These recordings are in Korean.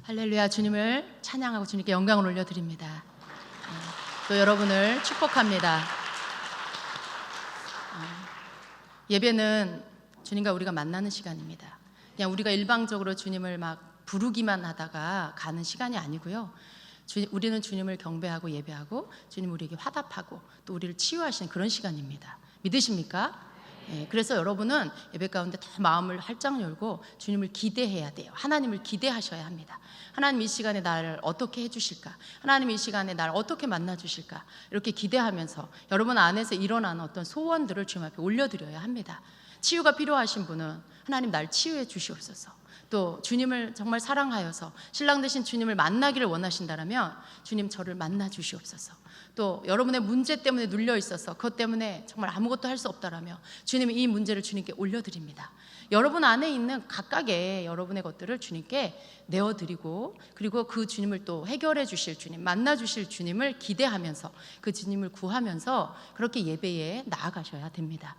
할렐루야. 주님을 찬양하고 주님께 영광을 올려드립니다. 또 여러분을 축복합니다. 예배는 주님과 우리가 만나는 시간입니다. 그냥 우리가 일방적으로 주님을 막 부르기만 하다가 가는 시간이 아니고요. 우리는 주님을 경배하고 예배하고 주님 우리에게 화답하고 또 우리를 치유하시는 그런 시간입니다. 믿으십니까? 그래서 여러분은 예배 가운데 더 마음을 활짝 열고 주님을 기대해야 돼요. 하나님을 기대하셔야 합니다. 하나님 이 시간에 나를 어떻게 해주실까? 하나님 이 시간에 나를 어떻게 만나주실까? 이렇게 기대하면서 여러분 안에서 일어나는 어떤 소원들을 주님 앞에 올려드려야 합니다. 치유가 필요하신 분은 하나님 날 치유해 주시옵소서. 또 주님을 정말 사랑하여서 신랑 되신 주님을 만나기를 원하신다면 주님 저를 만나 주시옵소서. 또 여러분의 문제 때문에 눌려 있어서 그것 때문에 정말 아무것도 할 수 없다라며 주님이 이 문제를 주님께 올려드립니다. 여러분 안에 있는 각각의 여러분의 것들을 주님께 내어드리고 그리고 그 주님을 또 해결해 주실 주님, 만나 주실 주님을 기대하면서 그 주님을 구하면서 그렇게 예배에 나아가셔야 됩니다.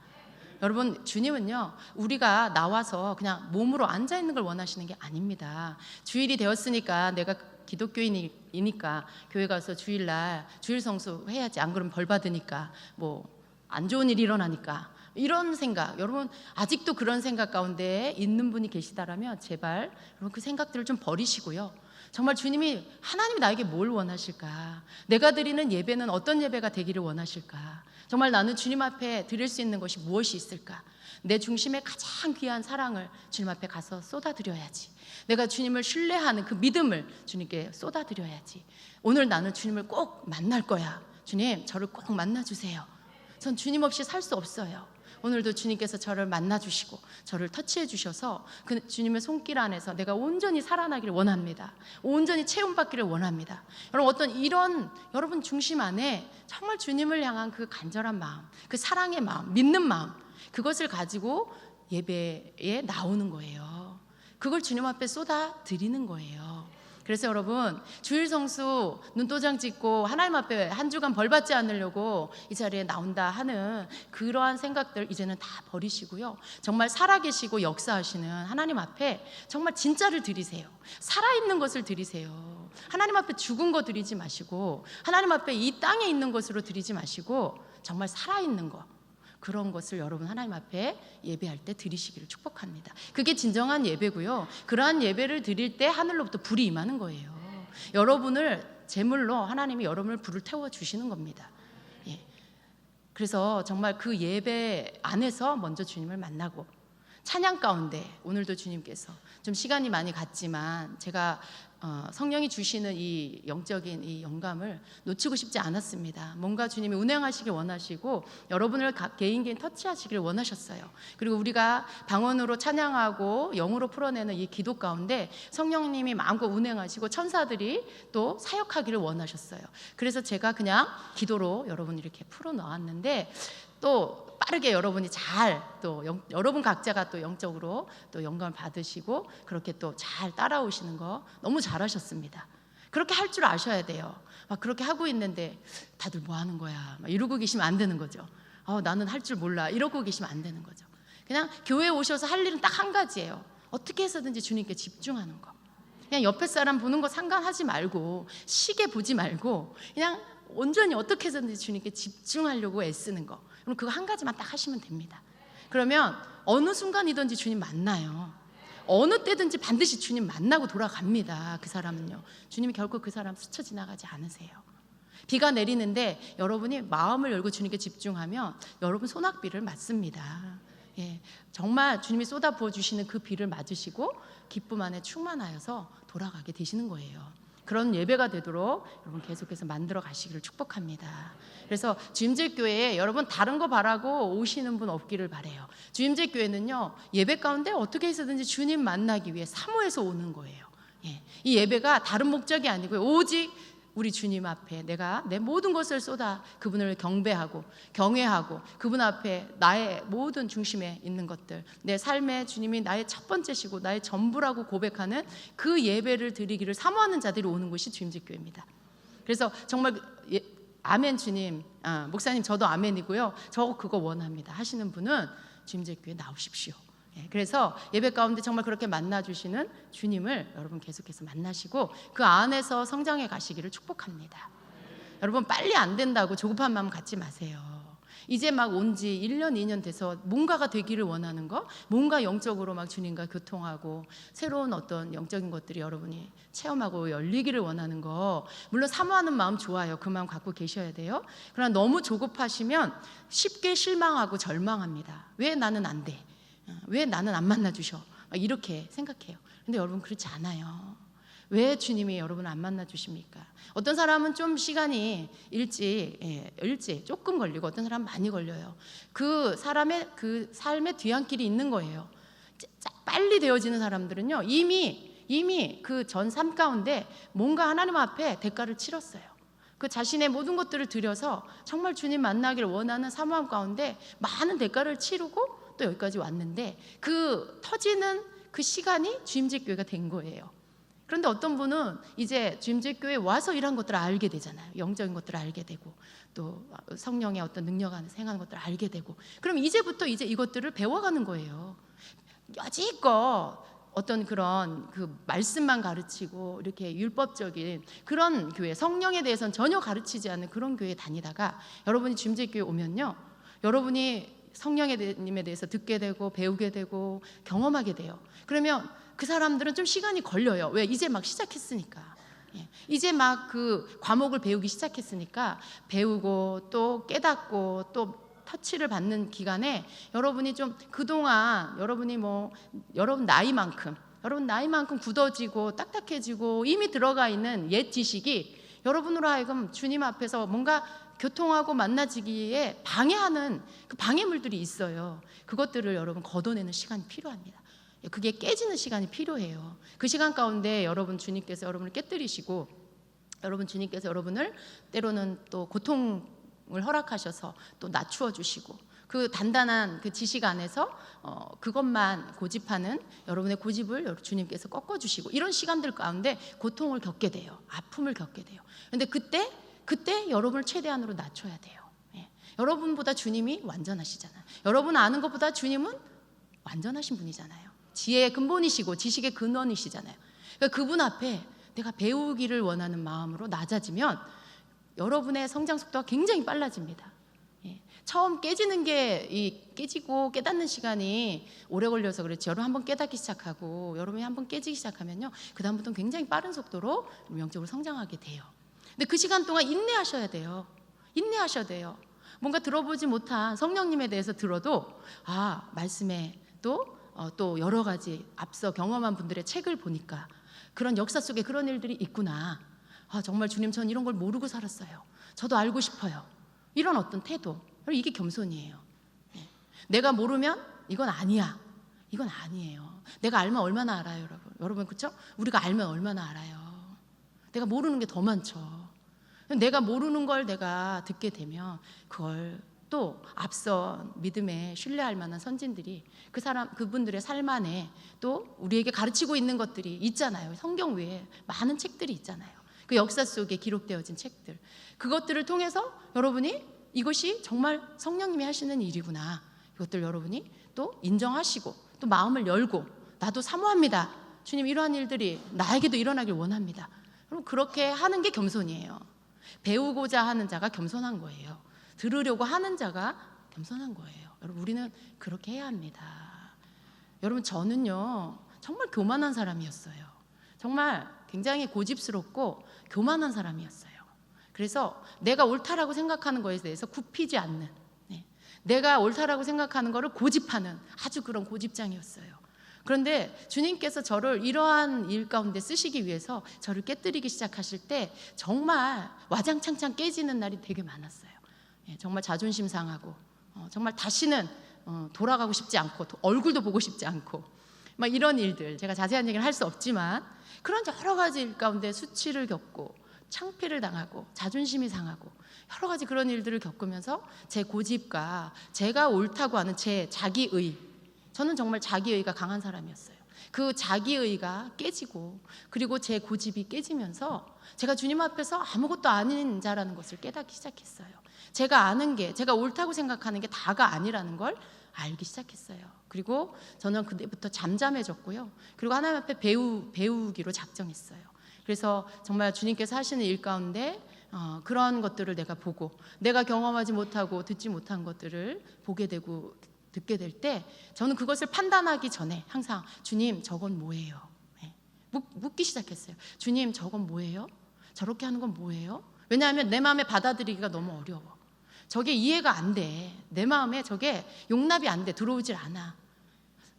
여러분 주님은요 우리가 나와서 그냥 몸으로 앉아있는 걸 원하시는 게 아닙니다. 주일이 되었으니까 내가 기독교인이니까 교회 가서 주일날 주일 성수 해야지, 안 그러면 벌 받으니까 뭐 안 좋은 일이 일어나니까 이런 생각, 여러분 아직도 그런 생각 가운데 있는 분이 계시다라면 제발 여러분 그 생각들을 좀 버리시고요. 정말 주님이 하나님이 나에게 뭘 원하실까? 내가 드리는 예배는 어떤 예배가 되기를 원하실까? 정말 나는 주님 앞에 드릴 수 있는 것이 무엇이 있을까? 내 중심에 가장 귀한 사랑을 주님 앞에 가서 쏟아드려야지. 내가 주님을 신뢰하는 그 믿음을 주님께 쏟아드려야지. 오늘 나는 주님을 꼭 만날 거야. 주님 저를 꼭 만나주세요. 전 주님 없이 살 수 없어요. 오늘도 주님께서 저를 만나주시고 저를 터치해 주셔서 그 주님의 손길 안에서 내가 온전히 살아나기를 원합니다. 온전히 체험받기를 원합니다. 여러분 어떤 이런 여러분 중심 안에 정말 주님을 향한 그 간절한 마음, 그 사랑의 마음, 믿는 마음, 그것을 가지고 예배에 나오는 거예요. 그걸 주님 앞에 쏟아 드리는 거예요. 그래서 여러분 주일 성수 눈도장 찍고 하나님 앞에 한 주간 벌 받지 않으려고 이 자리에 나온다 하는 그러한 생각들 이제는 다 버리시고요. 정말 살아계시고 역사하시는 하나님 앞에 정말 진짜를 드리세요. 살아있는 것을 드리세요. 하나님 앞에 죽은 거 드리지 마시고 하나님 앞에 이 땅에 있는 것으로 드리지 마시고 정말 살아있는 거, 그런 것을 여러분 하나님 앞에 예배할 때 드리시기를 축복합니다. 그게 진정한 예배고요. 그러한 예배를 드릴 때 하늘로부터 불이 임하는 거예요. 여러분을 제물로 하나님이 여러분을 불을 태워주시는 겁니다. 그래서 정말 그 예배 안에서 먼저 주님을 만나고 찬양 가운데 오늘도 주님께서 좀 시간이 많이 갔지만 제가 성령이 주시는 이 영적인 이 영감을 놓치고 싶지 않았습니다. 뭔가 주님이 운행하시길 원하시고 여러분을 개인 터치하시기를 원하셨어요. 그리고 우리가 방언으로 찬양하고 영으로 풀어내는 이 기도 가운데 성령님이 마음껏 운행하시고 천사들이 또 사역하기를 원하셨어요. 그래서 제가 그냥 기도로 여러분을 이렇게 풀어놓았는데 또 빠르게 여러분이 잘 또 여러분 각자가 또 영적으로 또 영감을 받으시고 그렇게 또 잘 따라오시는 거 너무 잘하셨습니다. 그렇게 할 줄 아셔야 돼요. 막 그렇게 하고 있는데 다들 뭐 하는 거야 막 이러고 계시면 안 되는 거죠. 나는 할 줄 몰라 이러고 계시면 안 되는 거죠. 그냥 교회에 오셔서 할 일은 딱 한 가지예요. 어떻게 해서든지 주님께 집중하는 거. 그냥 옆에 사람 보는 거 상관하지 말고 시계 보지 말고 그냥 온전히 어떻게 해서든지 주님께 집중하려고 애쓰는 거. 그럼 그거 한 가지만 딱 하시면 됩니다. 그러면 어느 순간이든지 주님 만나요. 어느 때든지 반드시 주님 만나고 돌아갑니다. 그 사람은요. 주님이 결코 그 사람 스쳐 지나가지 않으세요. 비가 내리는데 여러분이 마음을 열고 주님께 집중하면 여러분 소낙비를 맞습니다. 정말 주님이 쏟아 부어 주시는 그 비를 맞으시고 기쁨 안에 충만하여서 돌아가게 되시는 거예요. 그런 예배가 되도록 여러분 계속해서 만들어 가시기를 축복합니다. 그래서 주임제교회에 여러분 다른 거 바라고 오시는 분 없기를 바라요. 주임제교회는요 예배 가운데 어떻게 해서든지 주님 만나기 위해 사모해서 오는 거예요. 이 예배가 다른 목적이 아니고요, 오직 우리 주님 앞에 내가 내 모든 것을 쏟아 그분을 경배하고 경외하고 그분 앞에 나의 모든 중심에 있는 것들, 내 삶에 주님이 나의 첫 번째시고 나의 전부라고 고백하는 그 예배를 드리기를 사모하는 자들이 오는 곳이 주임제교회입니다. 그래서 정말 아멘 주님, 목사님 저도 아멘이고요, 저 그거 원합니다 하시는 분은 주임제교회 나오십시오. 그래서 예배 가운데 정말 그렇게 만나주시는 주님을 여러분 계속해서 만나시고 그 안에서 성장해 가시기를 축복합니다. 여러분 빨리 안 된다고 조급한 마음 갖지 마세요. 이제 막 온 지 1년, 2년 돼서 뭔가가 되기를 원하는 거, 뭔가 영적으로 막 주님과 교통하고 새로운 어떤 영적인 것들이 여러분이 체험하고 열리기를 원하는 거, 물론 사모하는 마음 좋아요. 그 마음 갖고 계셔야 돼요. 그러나 너무 조급하시면 쉽게 실망하고 절망합니다. 왜 나는 안 돼? 왜 나는 안 만나주셔? 이렇게 생각해요. 근데 여러분 그렇지 않아요. 왜 주님이 여러분을 안 만나 주십니까? 어떤 사람은 좀 시간이 일찍 조금 걸리고 어떤 사람은 많이 걸려요. 그 사람의 그 삶의 뒤안길이 있는 거예요. 빨리 되어지는 사람들은요 이미 그 전 삶 가운데 뭔가 하나님 앞에 대가를 치렀어요. 그 자신의 모든 것들을 들여서 정말 주님 만나기를 원하는 사모함 가운데 많은 대가를 치르고 또 여기까지 왔는데 그 터지는 그 시간이 주임제교회가 된 거예요. 그런데 어떤 분은 이제 주임제교회에 와서 이런 것들을 알게 되잖아요. 영적인 것들을 알게 되고 또 성령의 어떤 능력 안에 행하는 것들을 알게 되고, 그럼 이제부터 이제 이것들을 배워가는 거예요. 여지껏 어떤 그런 그 말씀만 가르치고 이렇게 율법적인 그런 교회, 성령에 대해서는 전혀 가르치지 않는 그런 교회에 다니다가 여러분이 주임제교회 오면요, 여러분이 성령님에 대해서 듣게 되고 배우게 되고 경험하게 돼요. 그러면 그 사람들은 좀 시간이 걸려요. 왜? 이제 막 시작했으니까. 이제 막 그 과목을 배우기 시작했으니까 배우고 또 깨닫고 또 터치를 받는 기간에 여러분이 좀 그동안 여러분이 여러분 나이만큼 굳어지고 딱딱해지고 이미 들어가 있는 옛 지식이 여러분으로 하여금 주님 앞에서 뭔가 교통하고 만나지기에 방해하는 그 방해물들이 있어요. 그것들을 여러분 걷어내는 시간이 필요합니다. 그게 깨지는 시간이 필요해요. 그 시간 가운데 여러분 주님께서 여러분을 깨뜨리시고 주님께서 여러분을 때로는 또 고통을 허락하셔서 또 낮추어 주시고 그 단단한 그 지식 안에서 그것만 고집하는 여러분의 고집을 주님께서 꺾어주시고 이런 시간들 가운데 고통을 겪게 돼요. 아픔을 겪게 돼요. 그런데 그때 여러분을 최대한으로 낮춰야 돼요. 여러분보다 주님이 완전하시잖아요. 여러분 아는 것보다 주님은 완전하신 분이잖아요. 지혜의 근본이시고 지식의 근원이시잖아요. 그러니까 그분 앞에 내가 배우기를 원하는 마음으로 낮아지면 여러분의 성장 속도가 굉장히 빨라집니다. 처음 깨지는 게 깨지고 깨닫는 시간이 오래 걸려서 그렇지, 여러분 한번 깨닫기 시작하고 여러분이 한번 깨지기 시작하면요, 그 다음부터는 굉장히 빠른 속도로 영적으로 성장하게 돼요. 근데 그 시간 동안 인내하셔야 돼요. 뭔가 들어보지 못한 성령님에 대해서 들어도 말씀에 또 여러 가지 앞서 경험한 분들의 책을 보니까 그런 역사 속에 그런 일들이 있구나. 정말 주님, 전 이런 걸 모르고 살았어요. 저도 알고 싶어요. 이런 어떤 태도, 이게 겸손이에요. 내가 모르면 이건 아니야. 이건 아니에요. 내가 알면 얼마나 알아요, 여러분. 여러분 그렇죠? 우리가 알면 얼마나 알아요. 내가 모르는 게 더 많죠. 내가 모르는 걸 내가 듣게 되면 그걸 또 앞서 믿음에 신뢰할 만한 선진들이 그분들의 삶 안에 또 우리에게 가르치고 있는 것들이 있잖아요. 성경 외에 많은 책들이 있잖아요. 그 역사 속에 기록되어진 책들, 그것들을 통해서 여러분이 이것이 정말 성령님이 하시는 일이구나, 이것들 여러분이 또 인정하시고 또 마음을 열고 나도 사모합니다. 주님, 이러한 일들이 나에게도 일어나길 원합니다. 그럼 그렇게 하는 게 겸손이에요. 배우고자 하는 자가 겸손한 거예요. 들으려고 하는 자가 겸손한 거예요. 여러분, 우리는 그렇게 해야 합니다. 여러분, 저는요 정말 교만한 사람이었어요. 정말 굉장히 고집스럽고 교만한 사람이었어요. 그래서 내가 옳다라고 생각하는 것에 대해서 굽히지 않는, 내가 옳다라고 생각하는 것을 고집하는 아주 그런 고집장이었어요. 그런데 주님께서 저를 이러한 일 가운데 쓰시기 위해서 저를 깨뜨리기 시작하실 때 정말 와장창창 깨지는 날이 되게 많았어요. 정말 자존심 상하고 정말 다시는 돌아가고 싶지 않고 얼굴도 보고 싶지 않고 막 이런 일들, 제가 자세한 얘기를 할 수 없지만 그런 여러 가지 일 가운데 수치를 겪고 창피를 당하고 자존심이 상하고 여러 가지 그런 일들을 겪으면서 제 고집과 제가 옳다고 하는 제 자기의, 저는 정말 자기의가 강한 사람이었어요. 그 자기의가 깨지고 그리고 제 고집이 깨지면서 제가 주님 앞에서 아무것도 아닌 자라는 것을 깨닫기 시작했어요. 제가 아는 게, 제가 옳다고 생각하는 게 다가 아니라는 걸 알기 시작했어요. 그리고 저는 그때부터 잠잠해졌고요. 그리고 하나님 앞에 배우기로 작정했어요. 그래서 정말 주님께서 하시는 일 가운데 그런 것들을 내가 보고, 내가 경험하지 못하고 듣지 못한 것들을 보게 되고 듣게 될 때, 저는 그것을 판단하기 전에 항상 주님, 저건 뭐예요? 묻기 시작했어요. 주님, 저건 뭐예요? 저렇게 하는 건 뭐예요? 왜냐하면 내 마음에 받아들이기가 너무 어려워. 저게 이해가 안 돼. 내 마음에 저게 용납이 안 돼. 들어오질 않아.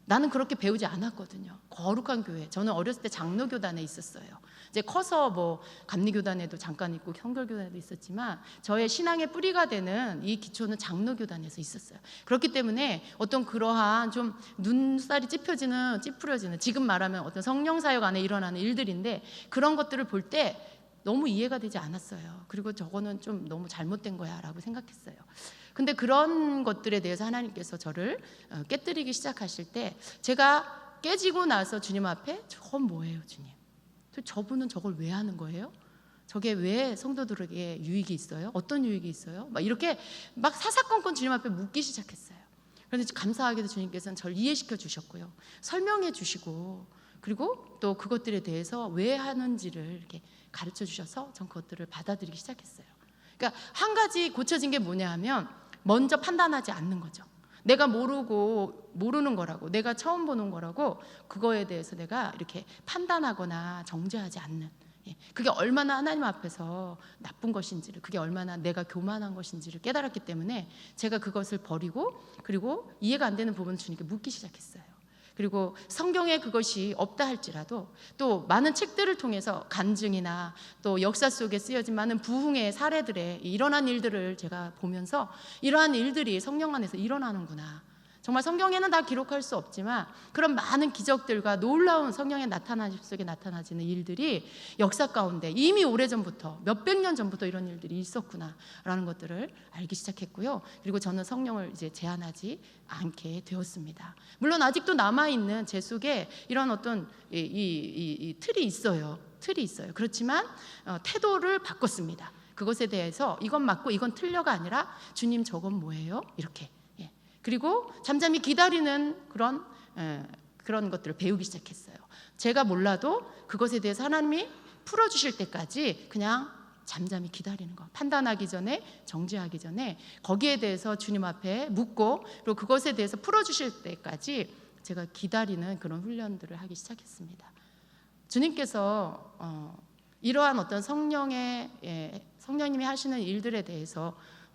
나는 그렇게 배우지 않았거든요. 거룩한 교회. 저는 어렸을 때 장로교단에 있었어요. 이제 커서 뭐 감리교단에도 잠깐 있고 성결교단에도 있었지만, 저의 신앙의 뿌리가 되는 이 기초는 장로교단에서 있었어요. 그렇기 때문에 어떤 그러한 좀 눈살이 찌푸려지는 지금 말하면 어떤 성령사역 안에 일어나는 일들인데, 그런 것들을 볼 때 너무 이해가 되지 않았어요. 그리고 저거는 좀 너무 잘못된 거야 라고 생각했어요. 근데 그런 것들에 대해서 하나님께서 저를 깨뜨리기 시작하실 때, 제가 깨지고 나서 주님 앞에 저건 뭐예요 주님? 저분은 저걸 왜 하는 거예요? 저게 왜 성도들에게 유익이 있어요? 어떤 유익이 있어요? 막 이렇게 막 사사건건 주님 앞에 묻기 시작했어요. 그런데 감사하게도 주님께서는 저를 이해시켜 주셨고요, 설명해 주시고, 그리고 또 그것들에 대해서 왜 하는지를 이렇게 가르쳐 주셔서 전 그것들을 받아들이기 시작했어요. 그러니까 한 가지 고쳐진 게 뭐냐 하면, 먼저 판단하지 않는 거죠. 내가 모르는 거라고, 내가 처음 보는 거라고 그거에 대해서 내가 이렇게 판단하거나 정죄하지 않는, 그게 얼마나 하나님 앞에서 나쁜 것인지를, 그게 얼마나 내가 교만한 것인지를 깨달았기 때문에 제가 그것을 버리고, 그리고 이해가 안 되는 부분을 주님께 묻기 시작했어요. 그리고 성경에 그것이 없다 할지라도 또 많은 책들을 통해서 간증이나 또 역사 속에 쓰여진 많은 부흥의 사례들에 일어난 일들을 제가 보면서, 이러한 일들이 성령 안에서 일어나는구나. 정말 성경에는 다 기록할 수 없지만 그런 많은 기적들과 놀라운 성령의 나타나심 속에 나타나지는 일들이 역사 가운데 이미 오래전부터, 몇백 년 전부터 이런 일들이 있었구나라는 것들을 알기 시작했고요. 그리고 저는 성령을 이제 제한하지 않게 되었습니다. 물론 아직도 남아있는 제 속에 이런 어떤 이 틀이 있어요. 그렇지만 태도를 바꿨습니다. 그것에 대해서 이건 맞고 이건 틀려가 아니라 주님, 저건 뭐예요? 이렇게. 그리고 잠잠히 기다리는 그런 것들을 배우기 시작했어요. 제가 몰라도 그것에 대해서 하나님이 풀어주실 때까지 그냥 잠잠히 기다리는 거. 판단하기 전에, 정죄하기 전에 거기에 대해서 주님 앞에 묻고, 그리고 그것에 대해서 풀어주실 때까지 제가 기다리는 그런 훈련들을 하기 시작했습니다. 주님께서 이러한 어떤 성령님이 하시는 일들에 대해서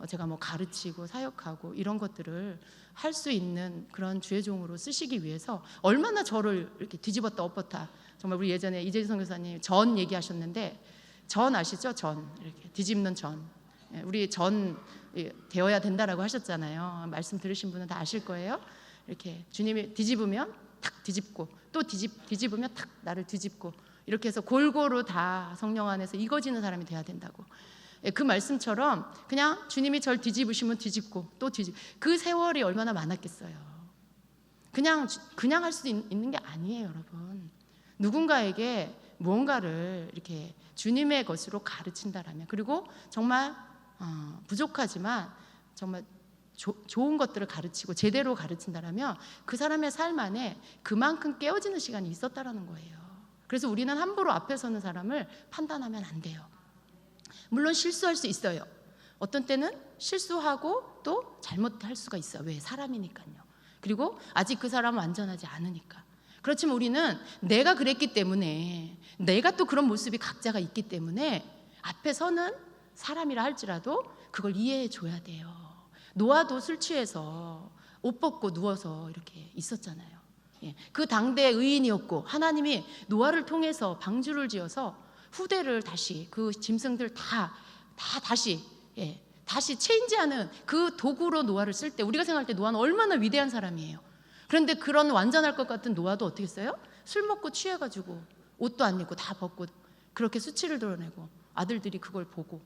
제가 뭐 가르치고 사역하고 이런 것들을 할 수 있는 그런 주의 종으로 쓰시기 위해서 얼마나 저를 이렇게 뒤집었다 엎었다. 정말 우리 예전에 이재진 선교사님 전 얘기하셨는데, 전 아시죠? 전 이렇게 뒤집는 전. 우리 전 되어야 된다라고 하셨잖아요. 말씀 들으신 분은 다 아실 거예요. 이렇게 주님이 뒤집으면 탁 뒤집고, 또 뒤집으면 탁 나를 뒤집고, 이렇게 해서 골고루 다 성령 안에서 익어지는 사람이 돼야 된다고. 그 말씀처럼 그냥 주님이 절 뒤집으시면 뒤집고 또 뒤집고, 그 세월이 얼마나 많았겠어요. 그냥 할 수 있는 게 아니에요, 여러분. 누군가에게 무언가를 이렇게 주님의 것으로 가르친다라면, 그리고 정말 부족하지만 정말 좋은 것들을 가르치고 제대로 가르친다라면 그 사람의 삶 안에 그만큼 깨어지는 시간이 있었다라는 거예요. 그래서 우리는 함부로 앞에 서는 사람을 판단하면 안 돼요. 물론 실수할 수 있어요. 어떤 때는 실수하고 또 잘못할 수가 있어요. 왜? 사람이니까요. 그리고 아직 그 사람은 완전하지 않으니까. 그렇지만 우리는 내가 그랬기 때문에, 내가 또 그런 모습이 각자가 있기 때문에 앞에 서는 사람이라 할지라도 그걸 이해해 줘야 돼요. 노아도 술 취해서 옷 벗고 누워서 이렇게 있었잖아요. 그 당대의 의인이었고, 하나님이 노아를 통해서 방주를 지어서 후대를 다시, 그 짐승들 다시 체인지하는 그 도구로 노아를 쓸 때, 우리가 생각할 때 노아는 얼마나 위대한 사람이에요. 그런데 그런 완전할 것 같은 노아도 어떻게 했어요? 술 먹고 취해가지고 옷도 안 입고 다 벗고 그렇게 수치를 드러내고, 아들들이 그걸 보고.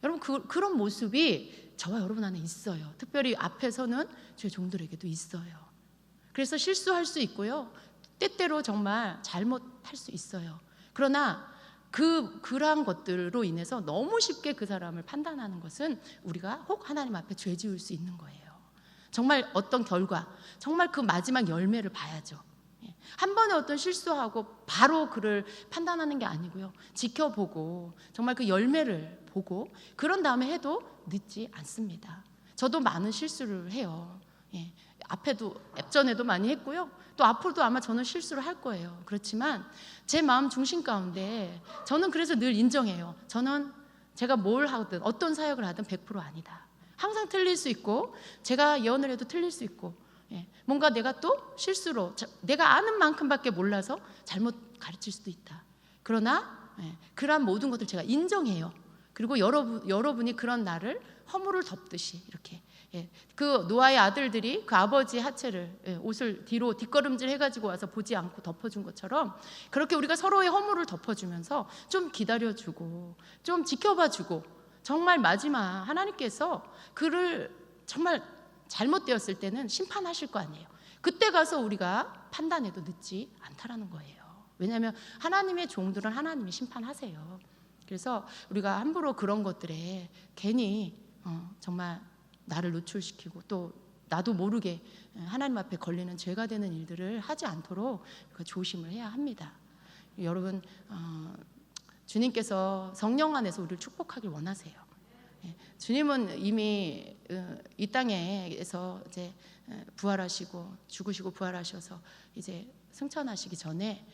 여러분, 그런 모습이 저와 여러분 안에 있어요. 특별히 앞에서는 주의 종들에게도 있어요. 그래서 실수할 수 있고요, 때때로 정말 잘못할 수 있어요. 그러나 그러한 것들로 인해서 너무 쉽게 그 사람을 판단하는 것은 우리가 혹 하나님 앞에 죄 지을 수 있는 거예요. 정말 어떤 결과, 정말 그 마지막 열매를 봐야죠. 한 번에 어떤 실수하고 바로 그를 판단하는 게 아니고요. 지켜보고 정말 그 열매를 보고 그런 다음에 해도 늦지 않습니다. 저도 많은 실수를 해요. 앞에도 전에도 많이 했고요. 또 앞으로도 아마 저는 실수를 할 거예요. 그렇지만 제 마음 중심 가운데 저는 그래서 늘 인정해요. 저는 제가 뭘 하든 어떤 사역을 하든 100% 아니다. 항상 틀릴 수 있고 제가 예언을 해도 틀릴 수 있고 뭔가 내가 또 실수로 내가 아는 만큼밖에 몰라서 잘못 가르칠 수도 있다. 그러나 그러한 모든 것들 제가 인정해요. 그리고 여러분이 그런 나를 허물을 덮듯이 이렇게 그 노아의 아들들이 그 아버지 하체를 옷을 뒤로 뒷걸음질 해가지고 와서 보지 않고 덮어준 것처럼 그렇게 우리가 서로의 허물을 덮어주면서 좀 기다려주고 좀 지켜봐주고 정말 마지막 하나님께서 그를 정말 잘못되었을 때는 심판하실 거 아니에요. 그때 가서 우리가 판단해도 늦지 않다라는 거예요. 왜냐하면 하나님의 종들은 하나님이 심판하세요. 그래서 우리가 함부로 그런 것들에 괜히 정말 나를 노출시키고 또 나도 모르게 하나님 앞에 걸리는 죄가 되는 일들을 하지 않도록 조심을 해야 합니다. 여러분, 주님께서 성령 안에서 우리를 축복하길 원하세요. 주님은 이미 이 땅에서 이제 부활하시고 죽으시고 부활하셔서 이제 승천하시기 전에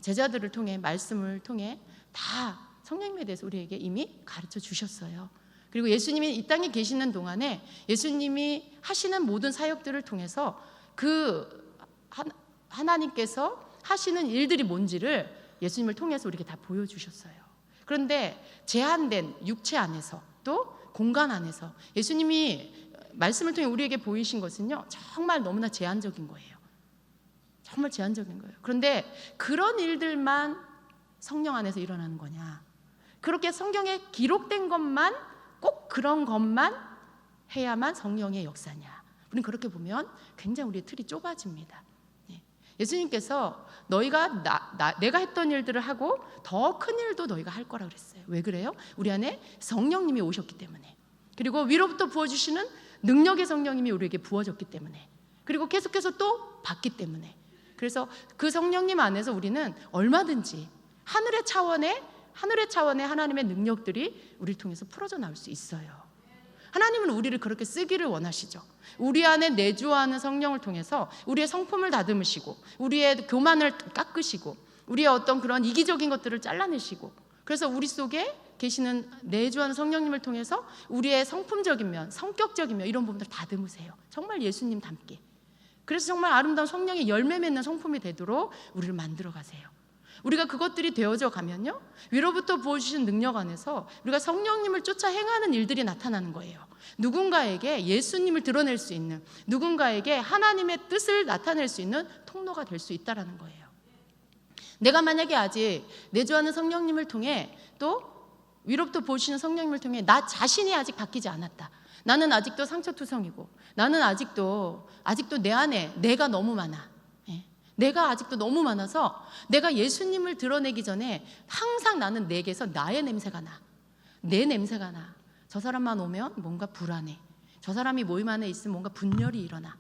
제자들을 통해 말씀을 통해 다 성령님에 대해서 우리에게 이미 가르쳐 주셨어요. 그리고 예수님이 이 땅에 계시는 동안에 예수님이 하시는 모든 사역들을 통해서 그 하나님께서 하시는 일들이 뭔지를 예수님을 통해서 우리에게 다 보여주셨어요. 그런데 제한된 육체 안에서 또 공간 안에서 예수님이 말씀을 통해 우리에게 보이신 것은요 정말 너무나 제한적인 거예요. 정말 제한적인 거예요. 그런데 그런 일들만 성령 안에서 일어나는 거냐? 그렇게 성경에 기록된 것만 꼭 그런 것만 해야만 성령의 역사냐? 우리는 그렇게 보면 굉장히 우리의 틀이 좁아집니다. 예수님께서 너희가 내가 했던 일들을 하고 더 큰 일도 너희가 할 거라 그랬어요. 왜 그래요? 우리 안에 성령님이 오셨기 때문에, 그리고 위로부터 부어주시는 능력의 성령님이 우리에게 부어졌기 때문에, 그리고 계속해서 또 받기 때문에, 그래서 그 성령님 안에서 우리는 얼마든지 하늘의 차원의 하나님의 능력들이 우리를 통해서 풀어져 나올 수 있어요. 하나님은 우리를 그렇게 쓰기를 원하시죠. 우리 안에 내주하는 성령을 통해서 우리의 성품을 다듬으시고 우리의 교만을 깎으시고 우리의 어떤 그런 이기적인 것들을 잘라내시고, 그래서 우리 속에 계시는 내주하는 성령님을 통해서 우리의 성품적인 면, 성격적인 면 이런 부분들 다듬으세요. 정말 예수님 닮게. 그래서 정말 아름다운 성령의 열매 맺는 성품이 되도록 우리를 만들어 가세요. 우리가 그것들이 되어져 가면요 위로부터 부어주신 능력 안에서 우리가 성령님을 쫓아 행하는 일들이 나타나는 거예요. 누군가에게 예수님을 드러낼 수 있는, 누군가에게 하나님의 뜻을 나타낼 수 있는 통로가 될 수 있다는 거예요. 내가 만약에 아직 내주하는 성령님을 통해 또 위로부터 부어주시는 성령님을 통해 나 자신이 아직 바뀌지 않았다, 나는 아직도 상처투성이고 나는 아직도 내 안에 내가 너무 많아, 내가 아직도 너무 많아서 내가 예수님을 드러내기 전에 항상 나는 내게서 나의 냄새가 나, 내 냄새가 나. 저 사람만 오면 뭔가 불안해, 저 사람이 모임 안에 있으면 뭔가 분열이 일어나,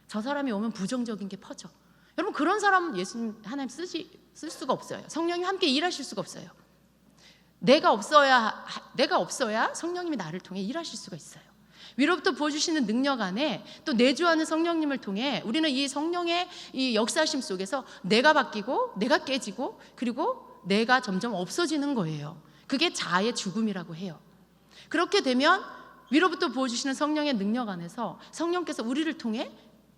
저 사람이 오면 부정적인 게 퍼져. 여러분, 그런 사람은 예수님 하나님 쓸 수가 없어요. 성령님 함께 일하실 수가 없어요. 내가 없어야 성령님이 나를 통해 일하실 수가 있어요. 위로부터 부어주시는 능력 안에 또 내주하는 성령님을 통해 우리는 이 성령의 이 역사심 속에서 내가 바뀌고 내가 깨지고 그리고 내가 점점 없어지는 거예요. 그게 자아의 죽음이라고 해요. 그렇게 되면 위로부터 부어주시는 성령의 능력 안에서 성령께서 우리를 통해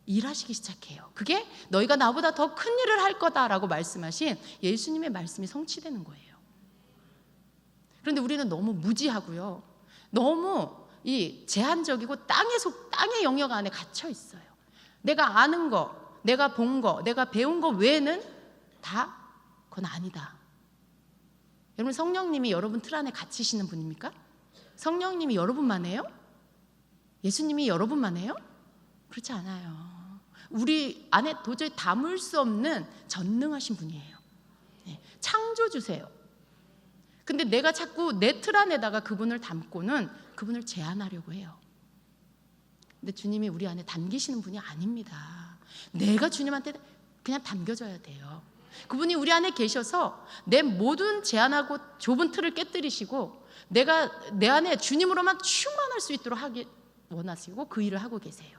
일하시기 시작해요. 그게 너희가 나보다 더 큰 일을 할 거다라고 말씀하신 예수님의 말씀이 성취되는 거예요. 그런데 우리는 너무 무지하고요, 너무 이 제한적이고 땅의 영역 안에 갇혀 있어요. 내가 아는 거, 내가 본 거, 내가 배운 거 외에는 다 그건 아니다. 여러분, 성령님이 여러분 틀 안에 갇히시는 분입니까? 성령님이 여러분만 해요? 예수님이 여러분만 해요? 그렇지 않아요. 우리 안에 도저히 담을 수 없는 전능하신 분이에요. 창조주세요. 근데 내가 자꾸 내 틀 안에다가 그분을 담고는 그분을 제한하려고 해요. 근데 주님이 우리 안에 담기시는 분이 아닙니다. 내가 주님한테 그냥 담겨져야 돼요. 그분이 우리 안에 계셔서 내 모든 제한하고 좁은 틀을 깨뜨리시고 내가 내 안에 주님으로만 충만할 수 있도록 하기 원하시고 그 일을 하고 계세요.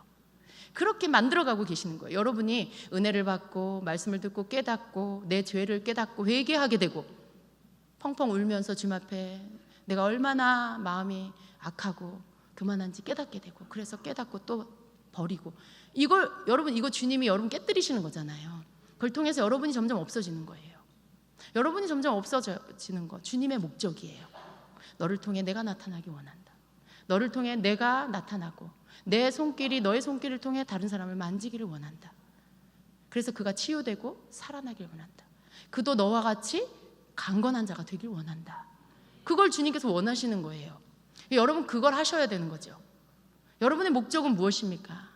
그렇게 만들어가고 계시는 거예요. 여러분이 은혜를 받고 말씀을 듣고 깨닫고 내 죄를 깨닫고 회개하게 되고 펑펑 울면서 주님 앞에 내가 얼마나 마음이 악하고 교만한지 깨닫게 되고, 그래서 깨닫고 또 버리고, 이걸 여러분, 이거 주님이 여러분 깨뜨리시는 거잖아요. 그걸 통해서 여러분이 점점 없어지는 거예요. 여러분이 점점 없어지는 거 주님의 목적이에요. 너를 통해 내가 나타나기 원한다. 너를 통해 내가 나타나고 내 손길이 너의 손길을 통해 다른 사람을 만지기를 원한다. 그래서 그가 치유되고 살아나길 원한다. 그도 너와 같이 강건한 자가 되길 원한다. 그걸 주님께서 원하시는 거예요. 여러분 그걸 하셔야 되는 거죠. 여러분의 목적은 무엇입니까?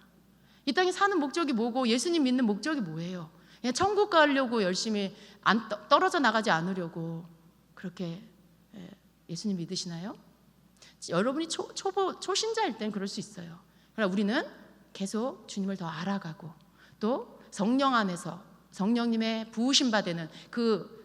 이 땅에 사는 목적이 뭐고 예수님 믿는 목적이 뭐예요? 그냥 천국 가려고 열심히 떨어져 나가지 않으려고 그렇게 예수님 믿으시나요? 여러분이 초신자일 땐 그럴 수 있어요. 그러나 우리는 계속 주님을 더 알아가고 또 성령 안에서 성령님의 부으심 받는 그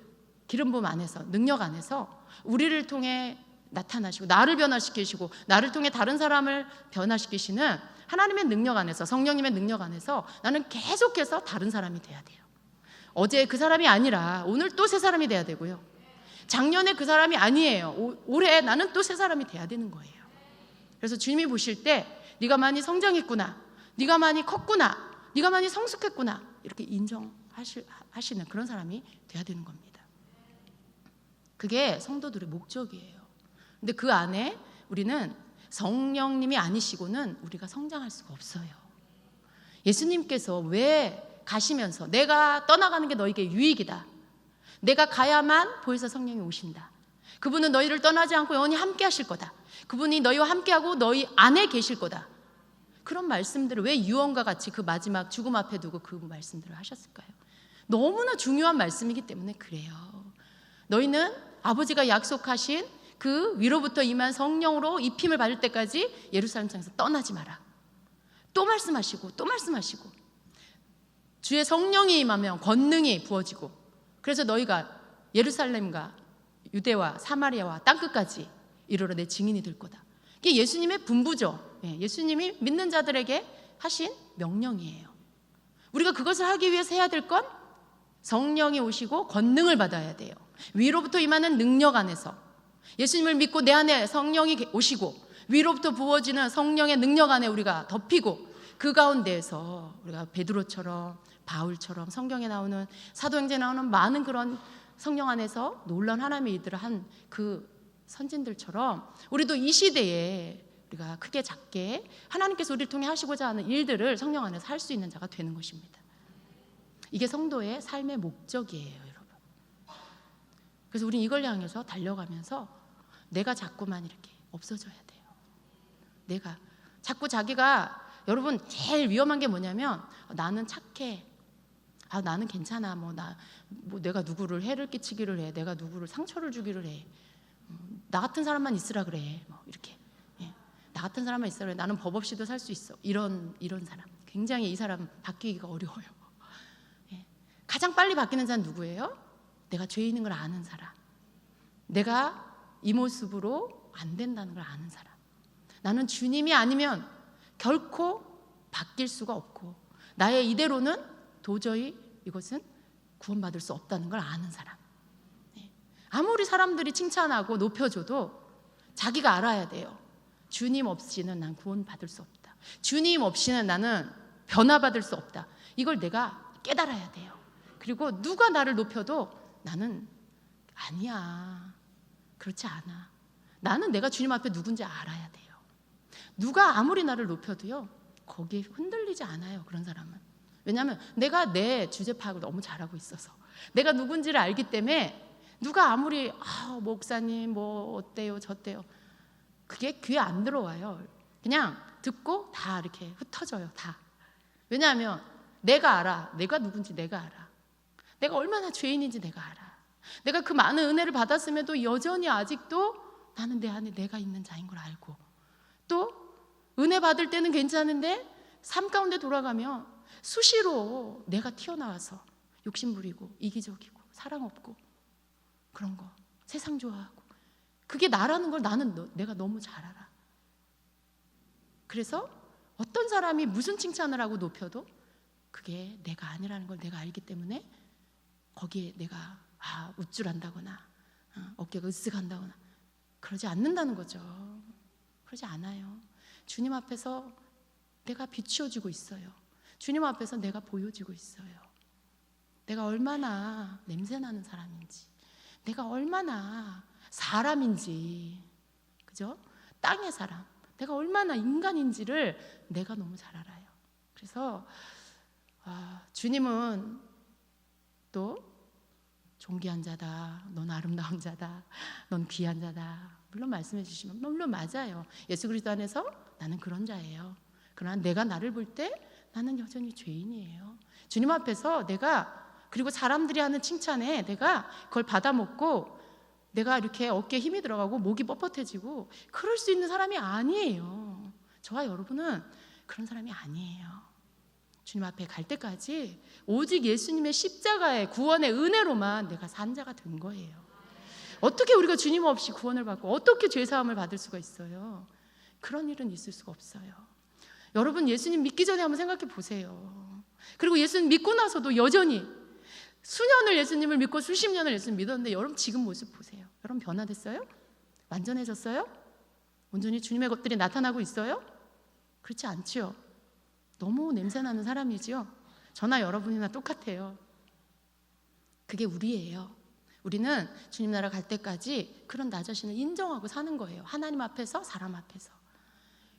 기름 부음 안에서 능력 안에서 우리를 통해 나타나시고 나를 변화시키시고 나를 통해 다른 사람을 변화시키시는 하나님의 능력 안에서 성령님의 능력 안에서 나는 계속해서 다른 사람이 돼야 돼요. 어제 그 사람이 아니라 오늘 또 새 사람이 돼야 되고요. 작년에 그 사람이 아니에요. 올해 나는 또 새 사람이 돼야 되는 거예요. 그래서 주님이 보실 때 네가 많이 성장했구나, 네가 많이 컸구나, 네가 많이 성숙했구나 이렇게 인정하시는 그런 사람이 돼야 되는 겁니다. 그게 성도들의 목적이에요. 근데 그 안에 우리는 성령님이 아니시고는 우리가 성장할 수가 없어요. 예수님께서 왜 가시면서 내가 떠나가는 게 너에게 유익이다, 내가 가야만 보혜사 성령이 오신다, 그분은 너희를 떠나지 않고 영원히 함께 하실 거다, 그분이 너희와 함께하고 너희 안에 계실 거다, 그런 말씀들을 왜 유언과 같이 그 마지막 죽음 앞에 두고 그 말씀들을 하셨을까요? 너무나 중요한 말씀이기 때문에 그래요. 너희는 아버지가 약속하신 그 위로부터 임한 성령으로 입힘을 받을 때까지 예루살렘 성에서 떠나지 마라. 또 말씀하시고 또 말씀하시고, 주의 성령이 임하면 권능이 부어지고, 그래서 너희가 예루살렘과 유대와 사마리아와 땅끝까지 이르러 내 증인이 될 거다. 이게 예수님의 분부죠. 예수님이 믿는 자들에게 하신 명령이에요. 우리가 그것을 하기 위해서 해야 될 건 성령이 오시고 권능을 받아야 돼요. 위로부터 임하는 능력 안에서 예수님을 믿고 내 안에 성령이 오시고 위로부터 부어지는 성령의 능력 안에 우리가 덮이고, 그 가운데에서 우리가 베드로처럼 바울처럼 성경에 나오는 사도행전에 나오는 많은 그런 성령 안에서 놀라운 하나님의 일들을 한 그 선진들처럼 우리도 이 시대에 우리가 크게 작게 하나님께서 우리를 통해 하시고자 하는 일들을 성령 안에서 할 수 있는 자가 되는 것입니다. 이게 성도의 삶의 목적이에요, 여러분. 그래서 우리는 이걸 향해서 달려가면서 내가 자꾸만 이렇게 없어져야 돼요. 내가 자꾸 자기가, 여러분 제일 위험한 게 뭐냐면 나는 착해, 나는 괜찮아, 내가 누구를 해를 끼치기를 해, 내가 누구를 상처를 주기를 해, 나 같은 사람만 있으라 그래, 이렇게, 나 같은 사람만 있으라 그래, 나는 법 없이도 살 수 있어, 이런 사람, 굉장히 이 사람 바뀌기가 어려워요. 가장 빨리 바뀌는 사람 누구예요? 내가 죄 있는 걸 아는 사람, 내가 이 모습으로 안 된다는 걸 아는 사람, 나는 주님이 아니면 결코 바뀔 수가 없고 나의 이대로는 도저히 이것은 구원받을 수 없다는 걸 아는 사람. 아무리 사람들이 칭찬하고 높여줘도 자기가 알아야 돼요. 주님 없이는 난 구원받을 수 없다, 주님 없이는 나는 변화받을 수 없다, 이걸 내가 깨달아야 돼요. 그리고 누가 나를 높여도 나는 아니야, 그렇지 않아, 나는 내가 주님 앞에 누군지 알아야 돼요. 누가 아무리 나를 높여도요 거기에 흔들리지 않아요, 그런 사람은. 왜냐하면 내가 내 주제 파악을 너무 잘하고 있어서, 내가 누군지를 알기 때문에 누가 아무리 목사님 뭐 어때요 저때요, 그게 귀에 안 들어와요. 그냥 듣고 다 이렇게 흩어져요, 다. 왜냐하면 내가 알아, 내가 누군지 내가 알아, 내가 얼마나 죄인인지 내가 알아. 내가 그 많은 은혜를 받았음에도 여전히 아직도 나는 내 안에 내가 있는 자인 걸 알고, 또 은혜 받을 때는 괜찮은데 삶 가운데 돌아가면 수시로 내가 튀어나와서 욕심 부리고 이기적이고 사랑 없고 그런 거, 세상 좋아하고, 그게 나라는 걸 내가 너무 잘 알아. 그래서 어떤 사람이 무슨 칭찬을 하고 높여도 그게 내가 아니라는 걸 내가 알기 때문에 거기에 내가 우쭐한다거나 어깨가 으쓱한다거나 그러지 않는다는 거죠. 그러지 않아요. 주님 앞에서 내가 비추어지고 있어요. 주님 앞에서 내가 보여지고 있어요. 내가 얼마나 냄새나는 사람인지, 내가 얼마나 사람인지, 그죠? 땅의 사람, 내가 얼마나 인간인지를 내가 너무 잘 알아요. 그래서 주님은 또 존귀한 자다, 넌 아름다운 자다, 넌 귀한 자다, 물론 말씀해 주시면 물론 맞아요. 예수 그리스도 안에서 나는 그런 자예요. 그러나 내가 나를 볼 때 나는 여전히 죄인이에요. 주님 앞에서 내가, 그리고 사람들이 하는 칭찬에 내가 그걸 받아먹고 내가 이렇게 어깨에 힘이 들어가고 목이 뻣뻣해지고 그럴 수 있는 사람이 아니에요. 저와 여러분은 그런 사람이 아니에요. 주님 앞에 갈 때까지 오직 예수님의 십자가의 구원의 은혜로만 내가 산 자가 된 거예요. 어떻게 우리가 주님 없이 구원을 받고 어떻게 죄사함을 받을 수가 있어요? 그런 일은 있을 수가 없어요. 여러분, 예수님 믿기 전에 한번 생각해 보세요. 그리고 예수님 믿고 나서도 여전히 수년을 예수님을 믿고 수십 년을 예수님 믿었는데 여러분 지금 모습 보세요. 여러분 변화됐어요? 완전해졌어요? 온전히 주님의 것들이 나타나고 있어요? 그렇지 않지요. 너무 냄새나는 사람이지요. 저나 여러분이나 똑같아요. 그게 우리예요. 우리는 주님 나라 갈 때까지 그런 나 자신을 인정하고 사는 거예요. 하나님 앞에서, 사람 앞에서.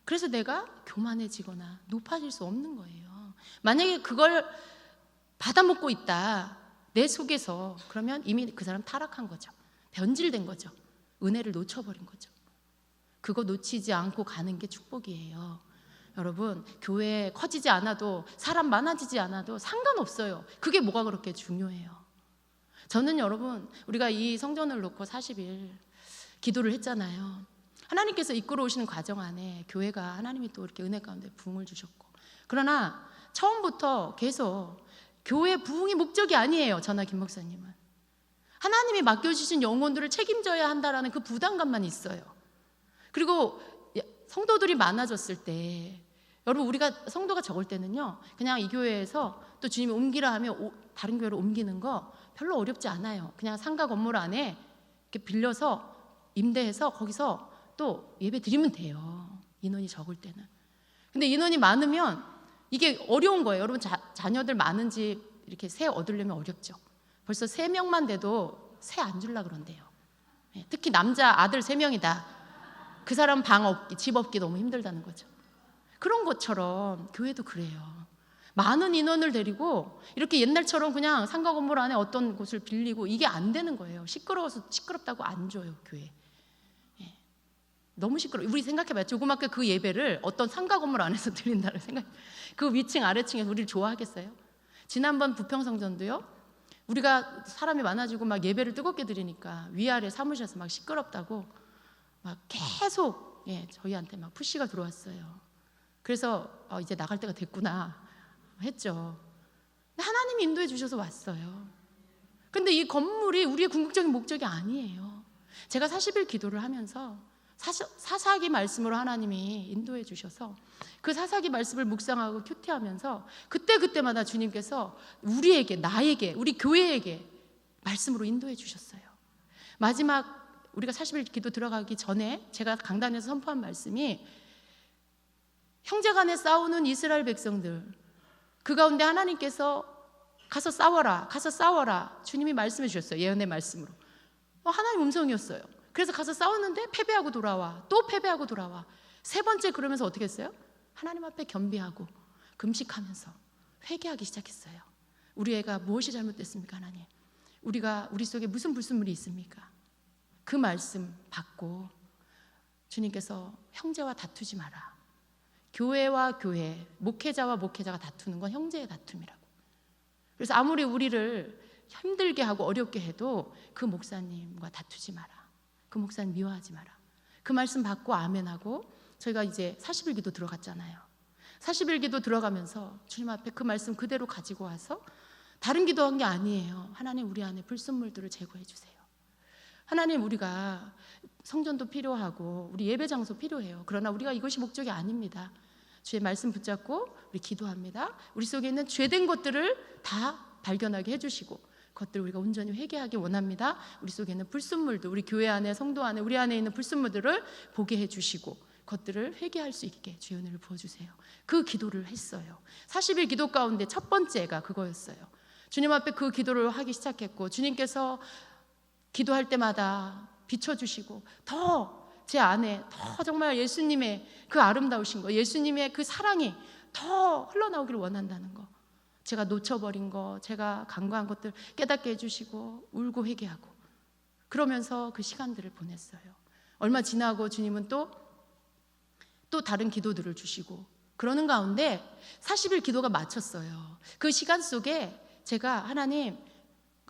그래서 내가 교만해지거나 높아질 수 없는 거예요. 만약에 그걸 받아먹고 있다, 내 속에서, 그러면 이미 그 사람 타락한 거죠. 변질된 거죠. 은혜를 놓쳐버린 거죠. 그거 놓치지 않고 가는 게 축복이에요. 여러분, 교회 커지지 않아도, 사람 많아지지 않아도 상관없어요. 그게 뭐가 그렇게 중요해요. 저는 여러분, 우리가 이 성전을 놓고 40일 기도를 했잖아요. 하나님께서 이끌어 오시는 과정 안에 교회가, 하나님이 또 이렇게 은혜 가운데 부흥을 주셨고, 그러나 처음부터 계속 교회 부흥이 목적이 아니에요. 저나 김 목사님은 하나님이 맡겨주신 영혼들을 책임져야 한다라는 그 부담감만 있어요. 그리고 성도들이 많아졌을 때, 여러분, 우리가 성도가 적을 때는요, 그냥 이 교회에서 또 주님이 옮기라 하면 다른 교회로 옮기는 거 별로 어렵지 않아요. 그냥 상가 건물 안에 이렇게 빌려서 임대해서 거기서 또 예배 드리면 돼요. 인원이 적을 때는. 근데 인원이 많으면 이게 어려운 거예요. 여러분, 자녀들 많은 집 이렇게 새 얻으려면 어렵죠. 벌써 3명만 돼도 새 안 주려고 그런대요. 특히 남자 아들 3명이다. 그 사람 방 없기, 집 없기 너무 힘들다는 거죠. 그런 것처럼 교회도 그래요. 많은 인원을 데리고 이렇게 옛날처럼 그냥 상가 건물 안에 어떤 곳을 빌리고 이게 안 되는 거예요. 시끄러워서 시끄럽다고 안 줘요, 교회. 너무 시끄러워. 우리 생각해봐요. 조그맣게 그 예배를 어떤 상가 건물 안에서 드린다는 생각. 그 위층 아래층에서 우리를 좋아하겠어요? 지난번 부평성전도요, 우리가 사람이 많아지고 막 예배를 뜨겁게 드리니까 위아래 사무실에서 막 시끄럽다고 막 계속 저희한테 막 푸시가 들어왔어요. 그래서 이제 나갈 때가 됐구나 했죠. 근데 하나님이 인도해 주셔서 왔어요. 근데 이 건물이 우리의 궁극적인 목적이 아니에요. 제가 40일 기도를 하면서 사사기 말씀으로 하나님이 인도해 주셔서 그 사사기 말씀을 묵상하고 큐티하면서 그때마다 주님께서 우리에게, 나에게, 우리 교회에게 말씀으로 인도해 주셨어요. 마지막 우리가 40일 기도 들어가기 전에 제가 강단에서 선포한 말씀이, 형제간에 싸우는 이스라엘 백성들, 그 가운데 하나님께서 가서 싸워라 주님이 말씀해 주셨어요. 예언의 말씀으로. 하나님 음성이었어요. 그래서 가서 싸웠는데 패배하고 돌아와, 또 패배하고 돌아와. 3번째 그러면서 어떻게 했어요? 하나님 앞에 겸비하고 금식하면서 회개하기 시작했어요. 우리 애가 무엇이 잘못됐습니까, 하나님? 우리 속에 무슨 불순물이 있습니까? 그 말씀 받고 주님께서 형제와 다투지 마라. 교회와 교회, 목회자와 목회자가 다투는 건 형제의 다툼이라고. 그래서 아무리 우리를 힘들게 하고 어렵게 해도 그 목사님과 다투지 마라. 그 목사님 미워하지 마라. 그 말씀 받고 아멘하고 저희가 이제 40일 기도 들어갔잖아요. 40일 기도 들어가면서 주님 앞에 그 말씀 그대로 가지고 와서 다른 기도한 게 아니에요. 하나님, 우리 안에 불순물들을 제거해 주세요. 하나님, 우리가 성전도 필요하고 우리 예배 장소 필요해요. 그러나 우리가 이것이 목적이 아닙니다. 주의 말씀 붙잡고 우리 기도합니다. 우리 속에 있는 죄된 것들을 다 발견하게 해주시고 그것들을 우리가 온전히 회개하기 원합니다. 우리 속에 있는 불순물들, 우리 교회 안에, 성도 안에, 우리 안에 있는 불순물들을 보게 해주시고 그것들을 회개할 수 있게 주의 은혜를 부어주세요. 그 기도를 했어요. 40일 기도 가운데 첫 번째가 그거였어요. 주님 앞에 그 기도를 하기 시작했고 주님께서 기도할 때마다 비춰주시고 더 제 안에 더 정말 예수님의 그 아름다우신 거, 예수님의 그 사랑이 더 흘러나오기를 원한다는 거, 제가 놓쳐버린 거, 제가 간과한 것들 깨닫게 해주시고 울고 회개하고 그러면서 그 시간들을 보냈어요. 얼마 지나고 주님은 또 다른 기도들을 주시고 그러는 가운데 40일 기도가 마쳤어요. 그 시간 속에 제가 하나님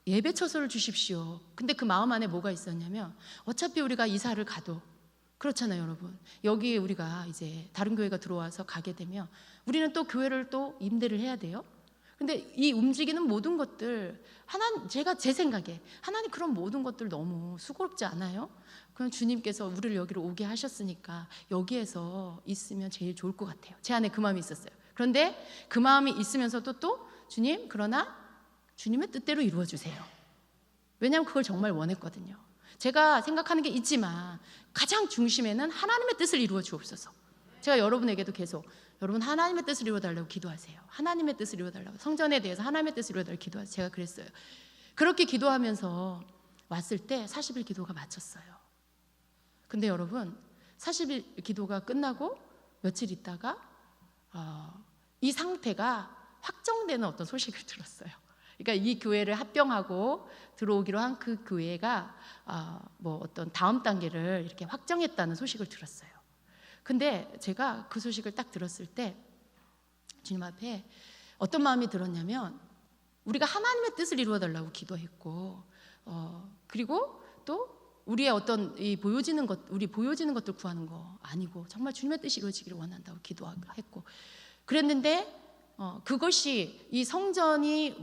예배 처소를 주십시오. 근데 그 마음 안에 뭐가 있었냐면 어차피 우리가 이사를 가도 그렇잖아요, 여러분. 여기 우리가 이제 다른 교회가 들어와서 가게 되면 우리는 또 교회를 또 임대를 해야 돼요. 근데 이 움직이는 모든 것들 제가 제 생각에 하나님 그런 모든 것들 너무 수고롭지 않아요? 그럼 주님께서 우리를 여기로 오게 하셨으니까 여기에서 있으면 제일 좋을 것 같아요. 제 안에 그 마음이 있었어요. 그런데 그 마음이 있으면서도 또 주님, 그러나 주님의 뜻대로 이루어 주세요. 왜냐하면 그걸 정말 원했거든요. 제가 생각하는 게 있지만 가장 중심에는 하나님의 뜻을 이루어 주옵소서. 제가 여러분에게도 계속 여러분 하나님의 뜻을 이루어달라고 기도하세요. 하나님의 뜻을 이루어달라고, 성전에 대해서 하나님의 뜻을 이루어달라고 기도하세요. 제가 그랬어요. 그렇게 기도하면서 왔을 때 40일 기도가 마쳤어요. 근데 여러분 40일 기도가 끝나고 며칠 있다가 이 상태가 확정되는 어떤 소식을 들었어요. 그러니까 이 교회를 합병하고 들어오기로 한 그 교회가 뭐 어떤 다음 단계를 이렇게 확정했다는 소식을 들었어요. 근데 제가 그 소식을 딱 들었을 때 주님 앞에 어떤 마음이 들었냐면 우리가 하나님의 뜻을 이루어달라고 기도했고 그리고 또 우리의 어떤 우리 보여지는 것들 구하는 거 아니고 정말 주님의 뜻이 이루어지기를 원한다고 기도했고 그랬는데 그것이 이 성전이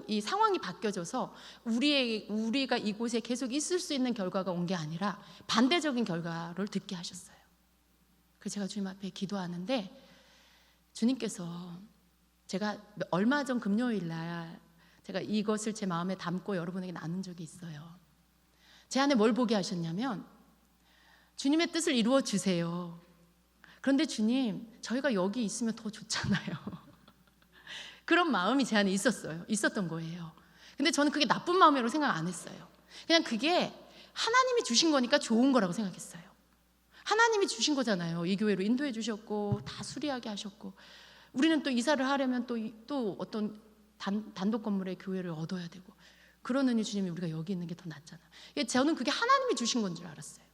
이 상황이 바뀌어져서 우리가 이곳에 계속 있을 수 있는 결과가 온 게 아니라 반대적인 결과를 듣게 하셨어요. 그래서 제가 주님 앞에 기도하는데 주님께서 제가 얼마 전 금요일 날 제가 이것을 제 마음에 담고 여러분에게 나눈 적이 있어요. 제 안에 뭘 보게 하셨냐면 주님의 뜻을 이루어 주세요. 그런데 주님, 저희가 여기 있으면 더 좋잖아요. 그런 마음이 제 안에 있었던 거예요. 근데 저는 그게 나쁜 마음이라고 생각 안 했어요. 그냥 그게 하나님이 주신 거니까 좋은 거라고 생각했어요. 하나님이 주신 거잖아요. 이 교회로 인도해 주셨고 다 수리하게 하셨고 우리는 또 이사를 하려면 또 어떤 단독 건물의 교회를 얻어야 되고 그러느니 주님이 우리가 여기 있는 게 더 낫잖아. 저는 그게 하나님이 주신 건 줄 알았어요.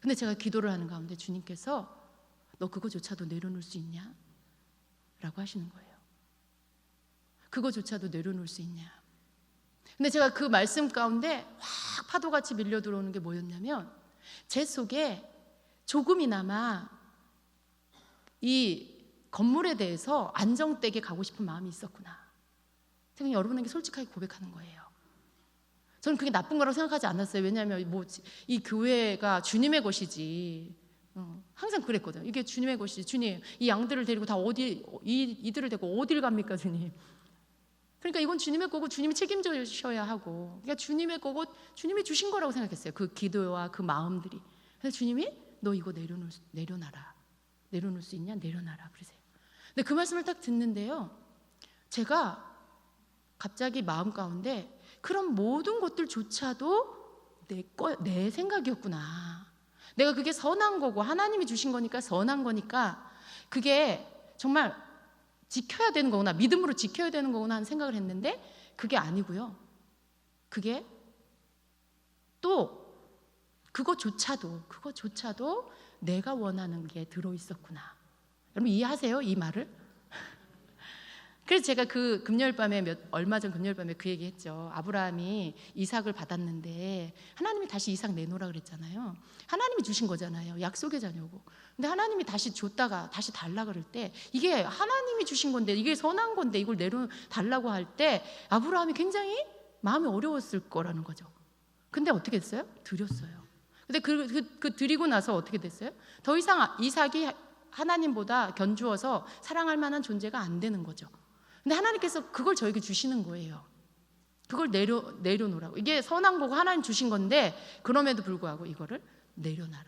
근데 제가 기도를 하는 가운데 주님께서 너 그거조차도 내려놓을 수 있냐? 라고 하시는 거예요. 그거조차도 내려놓을 수 있냐? 근데 제가 그 말씀 가운데 확 파도같이 밀려 들어오는 게 뭐였냐면 제 속에 조금이나마 이 건물에 대해서 안정되게 가고 싶은 마음이 있었구나. 제가 여러분에게 솔직하게 고백하는 거예요. 저는 그게 나쁜 거라고 생각하지 않았어요. 왜냐하면 이 교회가 주님의 것이지. 항상 그랬거든요. 이게 주님의 것이지. 주님, 이 양들을 데리고 다 이들을 데리고 어딜 갑니까, 주님? 그러니까 이건 주님의 거고 주님이 책임져 주셔야 하고, 그러니까 주님의 거고 주님이 주신 거라고 생각했어요. 그 기도와 그 마음들이. 그래서 주님이 너 이거 내려놔라. 내려놓을 수 있냐? 내려놔라. 그러세요. 근데 그 말씀을 딱 듣는데요, 제가 갑자기 마음 가운데 그런 모든 것들조차도 내 생각이었구나. 내가 그게 선한 거고 하나님이 주신 거니까 선한 거니까 그게 정말 지켜야 되는 거구나, 믿음으로 지켜야 되는 거구나 하는 생각을 했는데 그게 아니고요. 그게 또 그거조차도 내가 원하는 게 들어있었구나. 여러분 이해하세요? 이 말을? 그래서 제가 그 금요일 밤에 얼마 전 금요일 밤에 그 얘기했죠. 아브라함이 이삭을 받았는데 하나님이 다시 이삭 내놓으라 그랬잖아요. 하나님이 주신 거잖아요. 약속의 자녀고. 근데 하나님이 다시 줬다가 다시 달라 그럴 때 이게 하나님이 주신 건데 이게 선한 건데 이걸 내려달라고 할 때 아브라함이 굉장히 마음이 어려웠을 거라는 거죠. 근데 어떻게 했어요? 드렸어요. 근데 그 드리고 나서 어떻게 됐어요? 더 이상 이삭이 하나님보다 견주어서 사랑할 만한 존재가 안 되는 거죠. 근데 하나님께서 그걸 저에게 주시는 거예요. 그걸 내려놓으라고. 이게 선한 거고 하나님 주신 건데 그럼에도 불구하고 이거를 내려놔라.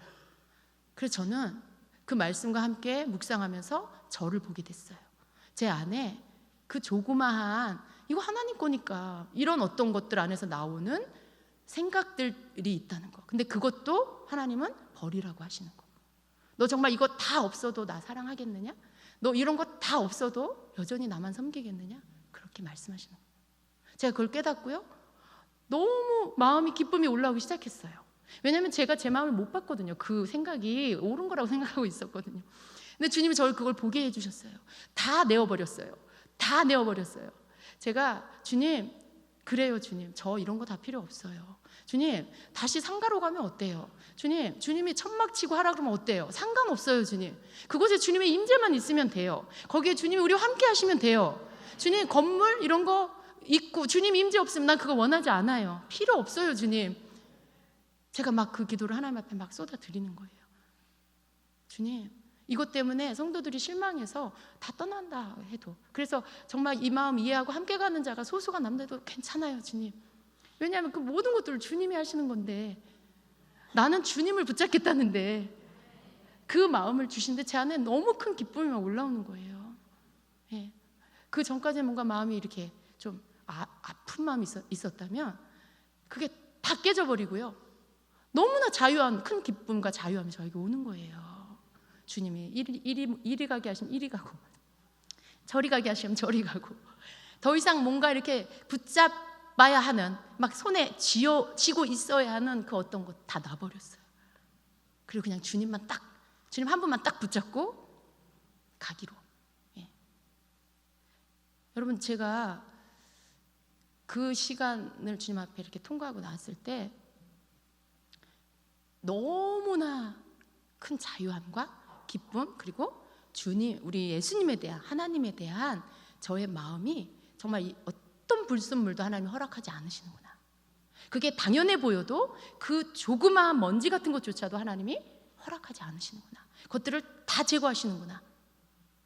그래서 저는 그 말씀과 함께 묵상하면서 저를 보게 됐어요. 제 안에 그 조그마한 이거 하나님 거니까 이런 어떤 것들 안에서 나오는 생각들이 있다는 거. 근데 그것도 하나님은 버리라고 하시는 거. 너 정말 이거 다 없어도 나 사랑하겠느냐? 너 이런 거 다 없어도 여전히 나만 섬기겠느냐? 그렇게 말씀하시는 거예요. 제가 그걸 깨닫고요. 너무 마음이 기쁨이 올라오기 시작했어요. 왜냐하면 제가 제 마음을 못 봤거든요. 그 생각이 옳은 거라고 생각하고 있었거든요. 근데 주님이 저를 그걸 보게 해주셨어요. 다 내어버렸어요. 다 내어버렸어요. 제가 주님, 그래요 주님, 저 이런 거 다 필요 없어요. 주님, 다시 상가로 가면 어때요? 주님, 주님이 천막 치고 하라 그러면 어때요? 상관없어요 주님. 그곳에 주님의 임재만 있으면 돼요. 거기에 주님이 우리와 함께 하시면 돼요. 주님, 건물 이런 거 있고 주님 임재 없으면 난 그거 원하지 않아요. 필요 없어요 주님. 제가 막 그 기도를 하나님 앞에 막 쏟아드리는 거예요. 주님, 이것 때문에 성도들이 실망해서 다 떠난다 해도, 그래서 정말 이 마음 이해하고 함께 가는 자가 소수가 남는데도 괜찮아요 주님. 왜냐하면 그 모든 것들을 주님이 하시는 건데 나는 주님을 붙잡겠다는데 그 마음을 주신데 제 안에 너무 큰 기쁨이 막 올라오는 거예요. 예. 그 전까지는 뭔가 마음이 이렇게 좀 아픈 마음이 있었다면 그게 다 깨져버리고요. 너무나 자유한 큰 기쁨과 자유함이 저에게 오는 거예요. 주님이 이리 가게 하시면 이리 가고 저리 가게 하시면 저리 가고 더 이상 뭔가 이렇게 붙잡아야 하는 막 손에 쥐고 있어야 하는 그 어떤 것 다 놔버렸어요. 그리고 그냥 주님 한 분만 딱 붙잡고 가기로. 예. 여러분, 제가 그 시간을 주님 앞에 이렇게 통과하고 나왔을 때 너무나 큰 자유함과 기쁨, 그리고 주님, 우리 예수님에 대한, 하나님에 대한 저의 마음이 정말 어떤 불순물도 하나님이 허락하지 않으시는구나. 그게 당연해 보여도 그 조그마한 먼지 같은 것조차도 하나님이 허락하지 않으시는구나. 그것들을 다 제거하시는구나.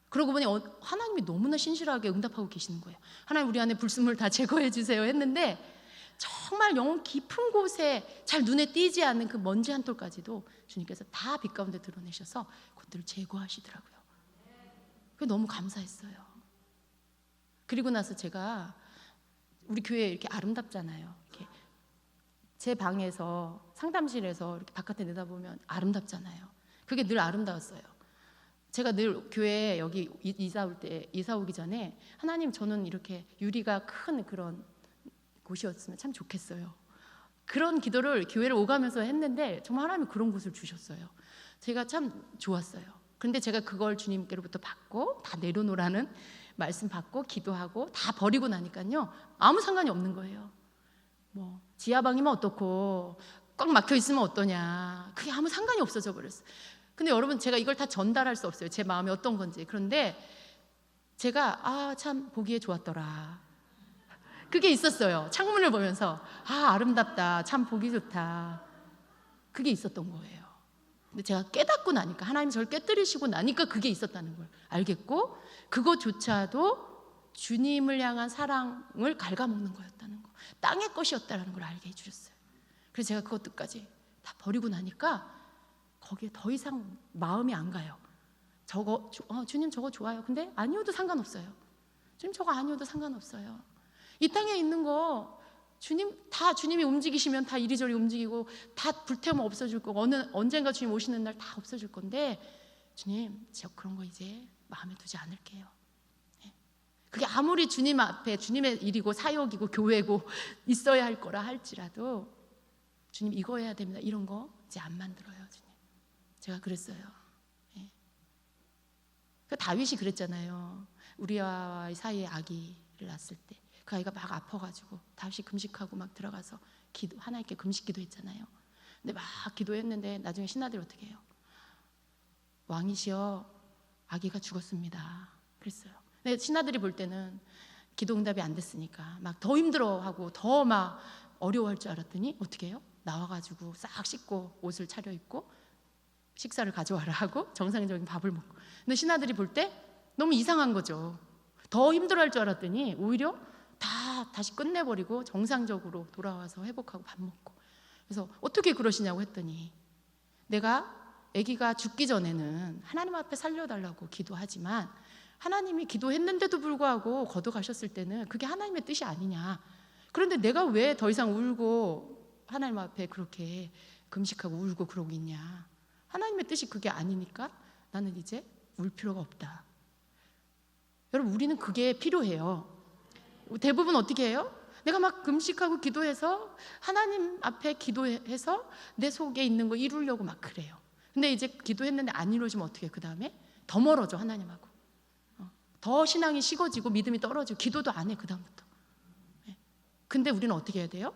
그러고 보니 하나님이 너무나 신실하게 응답하고 계시는 거예요. 하나님, 우리 안에 불순물 다 제거해 주세요 했는데 정말 영혼 깊은 곳에 잘 눈에 띄지 않는 그 먼지 한 톨까지도 주님께서 다 빛 가운데 드러내셔서 그것들을 제거하시더라고요. 그게 너무 감사했어요. 그리고 나서 제가 우리 교회 이렇게 아름답잖아요. 이렇게 제 방에서 상담실에서 이렇게 바깥에 내다보면 아름답잖아요. 그게 늘 아름다웠어요. 제가 늘 교회에 여기 이사 오기 전에 하나님, 저는 이렇게 유리가 큰 그런 곳이었으면 참 좋겠어요. 그런 기도를 교회를 오가면서 했는데 정말 하나님이 그런 곳을 주셨어요. 제가 참 좋았어요. 그런데 제가 그걸 주님께로부터 받고 다 내려놓으라는 말씀 받고 기도하고 다 버리고 나니까요, 아무 상관이 없는 거예요. 뭐 지하방이면 어떻고 꽉 막혀 있으면 어떠냐, 그게 아무 상관이 없어져 버렸어요. 근데 여러분, 제가 이걸 다 전달할 수 없어요. 제 마음이 어떤 건지. 그런데 제가 참 보기에 좋았더라, 그게 있었어요. 창문을 보면서 아름답다, 참 보기 좋다, 그게 있었던 거예요. 근데 제가 깨닫고 나니까, 하나님이 저를 깨뜨리시고 나니까 그게 있었다는 걸 알겠고, 그것조차도 주님을 향한 사랑을 갉아먹는 거였다는 거, 땅의 것이었다는 걸 알게 해주셨어요. 그래서 제가 그것들까지 다 버리고 나니까 거기에 더 이상 마음이 안 가요. 주님 저거 좋아요. 근데 아니어도 상관없어요. 주님 저거 아니어도 상관없어요. 이 땅에 있는 거 주님이 움직이시면 다 이리저리 움직이고 다 불태우면 없어질 거고 언젠가 주님 오시는 날 다 없어질 건데, 주님 저 그런 거 이제 마음에 두지 않을게요. 그게 아무리 주님 앞에 주님의 일이고 사역이고 교회고 있어야 할 거라 할지라도 주님 이거 해야 됩니다, 이런 거 이제 안 만들어요 주님. 제가 그랬어요. 그 다윗이 그랬잖아요. 우리와의 사이에 아기를 낳았을 때 그 아이가 막 아파가지고 다윗이 금식하고 막 들어가서 하나님께 금식 기도했잖아요. 근데 막 기도했는데 나중에 신하들이 어떻게 해요? 왕이시여, 아기가 죽었습니다. 그랬어요. 근데 신하들이 볼 때는 기도 응답이 안 됐으니까 막 더 힘들어하고 더 막 어려워할 줄 알았더니 어떻게 해요? 나와가지고 싹 씻고 옷을 차려입고 식사를 가져와라 하고 정상적인 밥을 먹고. 근데 신하들이 볼 때 너무 이상한 거죠. 더 힘들어할 줄 알았더니 오히려 다시 끝내버리고 정상적으로 돌아와서 회복하고 밥 먹고. 그래서 어떻게 그러시냐고 했더니 내가 아기가 죽기 전에는 하나님 앞에 살려달라고 기도하지만 하나님이 기도했는데도 불구하고 걷어가셨을 때는 그게 하나님의 뜻이 아니냐. 그런데 내가 왜 더 이상 울고 하나님 앞에 그렇게 금식하고 울고 그러고 있냐. 하나님의 뜻이 그게 아니니까 나는 이제 울 필요가 없다. 여러분, 우리는 그게 필요해요. 대부분 어떻게 해요? 내가 막 금식하고 기도해서 하나님 앞에 기도해서 내 속에 있는 거 이루려고 막 그래요. 근데 이제 기도했는데 안 이루어지면 어떻게 해요? 그 다음에 더 멀어져, 하나님하고. 더 신앙이 식어지고 믿음이 떨어지고 기도도 안 해, 그 다음부터. 근데 우리는 어떻게 해야 돼요?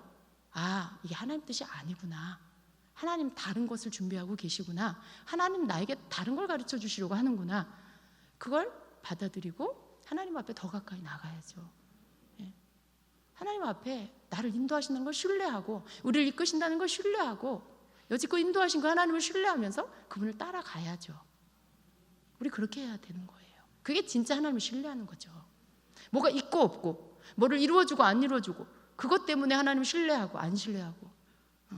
아, 이게 하나님 뜻이 아니구나. 하나님 다른 것을 준비하고 계시구나. 하나님 나에게 다른 걸 가르쳐 주시려고 하는구나. 그걸 받아들이고 하나님 앞에 더 가까이 나가야죠. 하나님 앞에 나를 인도하시는 걸 신뢰하고 우리를 이끄신다는 걸 신뢰하고 여지껏 인도하신 그 하나님을 신뢰하면서 그분을 따라가야죠. 우리 그렇게 해야 되는 거예요. 그게 진짜 하나님을 신뢰하는 거죠. 뭐가 있고 없고 뭐를 이루어주고 안 이루어주고 그것 때문에 하나님을 신뢰하고 안 신뢰하고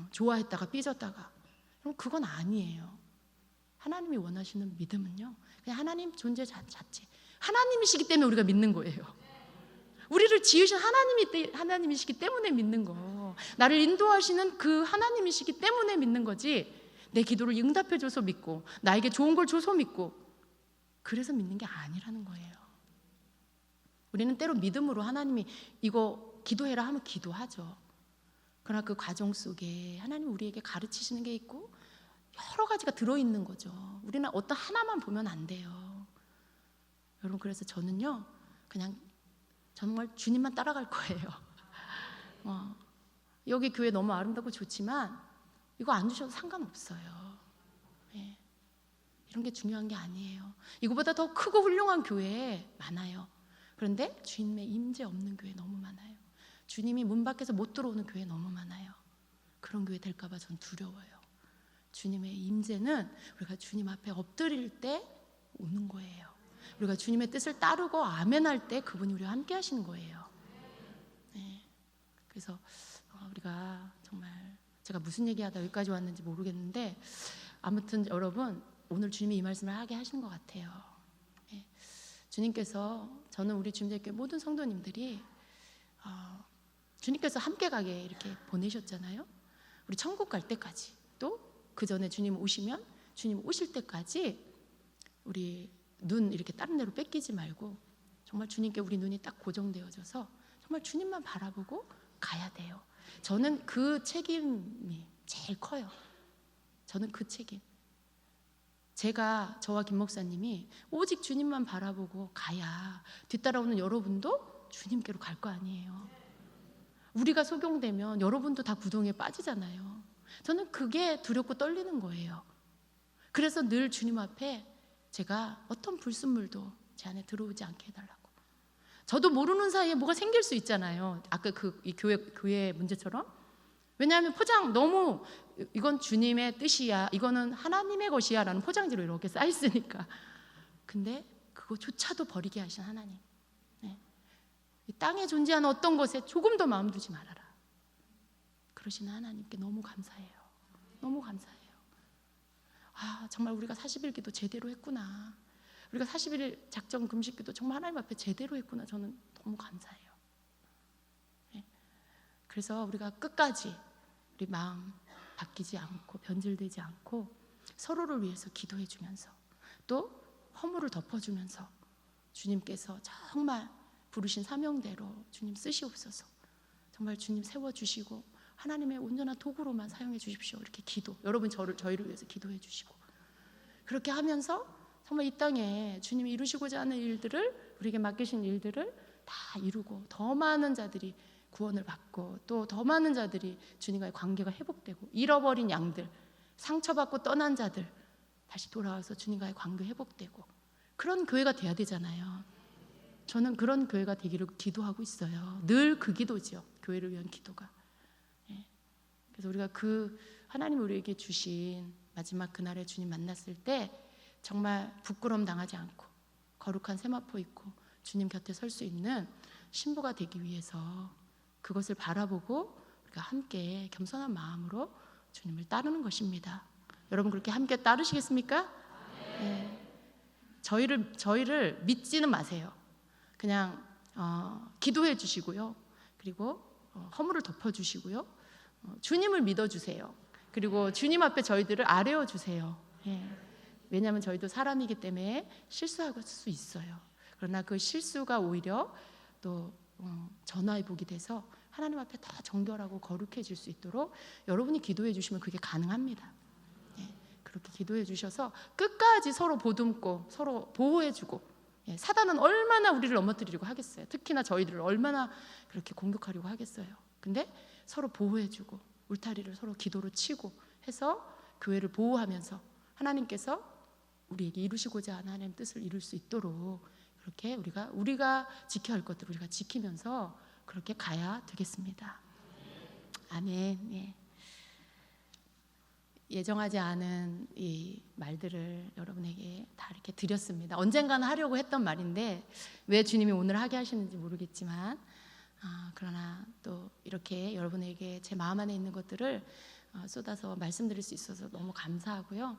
좋아했다가 삐졌다가 그건 아니에요. 하나님이 원하시는 믿음은요, 그냥 하나님 존재 자체, 하나님이시기 때문에 우리가 믿는 거예요. 우리를 지으신 하나님이시기 때문에 믿는 거, 나를 인도하시는 그 하나님이시기 때문에 믿는 거지, 내 기도를 응답해줘서 믿고 나에게 좋은 걸 줘서 믿고 그래서 믿는 게 아니라는 거예요. 우리는 때로 믿음으로 하나님이 이거 기도해라 하면 기도하죠. 그러나 그 과정 속에 하나님 우리에게 가르치시는 게 있고 여러 가지가 들어있는 거죠. 우리는 어떤 하나만 보면 안 돼요. 여러분, 그래서 저는요 그냥 정말 주님만 따라갈 거예요. 여기 교회 너무 아름답고 좋지만 이거 안 주셔도 상관없어요. 네. 이런 게 중요한 게 아니에요. 이거보다 더 크고 훌륭한 교회 많아요. 그런데 주님의 임재 없는 교회 너무 많아요. 주님이 문 밖에서 못 들어오는 교회 너무 많아요. 그런 교회 될까 봐 전 두려워요. 주님의 임재는 우리가 주님 앞에 엎드릴 때 오는 거예요. 우리가 주님의 뜻을 따르고 아멘할 때 그분이 우리와 함께 하시는 거예요. 네. 그래서 우리가 정말, 제가 무슨 얘기하다 여기까지 왔는지 모르겠는데 아무튼 여러분, 오늘 주님이 이 말씀을 하게 하시는 것 같아요. 네. 주님께서, 저는 우리 주님들께 모든 성도님들이 주님께서 함께 가게 이렇게 보내셨잖아요. 우리 천국 갈 때까지, 또 그 전에 주님 오시면 주님 오실 때까지 우리 눈 이렇게 다른 데로 뺏기지 말고 정말 주님께 우리 눈이 딱 고정되어져서 정말 주님만 바라보고 가야 돼요. 저는 그 책임이 제일 커요. 저는 그 책임. 저와 김 목사님이 오직 주님만 바라보고 가야 뒤따라오는 여러분도 주님께로 갈 거 아니에요. 우리가 소경되면 여러분도 다 구덩이에 빠지잖아요. 저는 그게 두렵고 떨리는 거예요. 그래서 늘 주님 앞에 제가 어떤 불순물도 제 안에 들어오지 않게 해달라고. 저도 모르는 사이에 뭐가 생길 수 있잖아요. 아까 이 교회 문제처럼. 왜냐하면 포장 너무 이건 주님의 뜻이야, 이거는 하나님의 것이야 라는 포장지로 이렇게 쌓여있으니까. 근데 그거조차도 버리게 하신 하나님. 네. 이 땅에 존재하는 어떤 것에 조금 더 마음 두지 말아라. 그러시는 하나님께 너무 감사해요. 너무 감사해요. 정말 우리가 40일 기도 제대로 했구나. 우리가 40일 작정 금식 기도 정말 하나님 앞에 제대로 했구나. 저는 너무 감사해요. 네. 그래서 우리가 끝까지 우리 마음 바뀌지 않고 변질되지 않고 서로를 위해서 기도해 주면서 또 허물을 덮어주면서 주님께서 정말 부르신 사명대로 주님 쓰시옵소서. 정말 주님 세워주시고 하나님의 온전한 도구로만 사용해 주십시오. 이렇게 기도, 여러분 저희를 위해서 기도해 주시고, 그렇게 하면서 정말 이 땅에 주님이 이루시고자 하는 일들을, 우리에게 맡기신 일들을 다 이루고 더 많은 자들이 구원을 받고 또 더 많은 자들이 주님과의 관계가 회복되고, 잃어버린 양들, 상처받고 떠난 자들 다시 돌아와서 주님과의 관계 회복되고, 그런 교회가 돼야 되잖아요. 저는 그런 교회가 되기를 기도하고 있어요. 늘 그 기도죠. 교회를 위한 기도가. 그래서 우리가 그 하나님이 우리에게 주신 마지막 그날에 주님 만났을 때 정말 부끄러움 당하지 않고 거룩한 세마포 입고 주님 곁에 설 수 있는 신부가 되기 위해서 그것을 바라보고 우리가 함께 겸손한 마음으로 주님을 따르는 것입니다. 여러분 그렇게 함께 따르시겠습니까? 네. 저희를 믿지는 마세요. 그냥 기도해 주시고요. 그리고 허물을 덮어 주시고요. 주님을 믿어 주세요. 그리고 주님 앞에 저희들을 아뢰어 주세요. 왜냐하면 저희도 사람이기 때문에 실수할 수 있어요. 그러나 그 실수가 오히려 또 전화의 복이 돼서 하나님 앞에 더 정결하고 거룩해질 수 있도록 여러분이 기도해 주시면 그게 가능합니다. 그렇게 기도해 주셔서 끝까지 서로 보듬고 서로 보호해 주고, 사단은 얼마나 우리를 넘어뜨리려고 하겠어요. 특히나 저희들을 얼마나 그렇게 공격하려고 하겠어요. 근데 서로 보호해 주고 울타리를 서로 기도로 치고 해서 교회를 보호하면서 하나님께서 우리에게 이루시고자 하는 하나님의 뜻을 이룰 수 있도록 그렇게 우리가 지켜야 할 것들을 우리가 지키면서 그렇게 가야 되겠습니다. 아멘. 예정하지 않은 이 말들을 여러분에게 다 이렇게 드렸습니다. 언젠가는 하려고 했던 말인데 왜 주님이 오늘 하게 하시는지 모르겠지만, 그러나 또 이렇게 여러분에게 제 마음 안에 있는 것들을 쏟아서 말씀드릴 수 있어서 너무 감사하고요.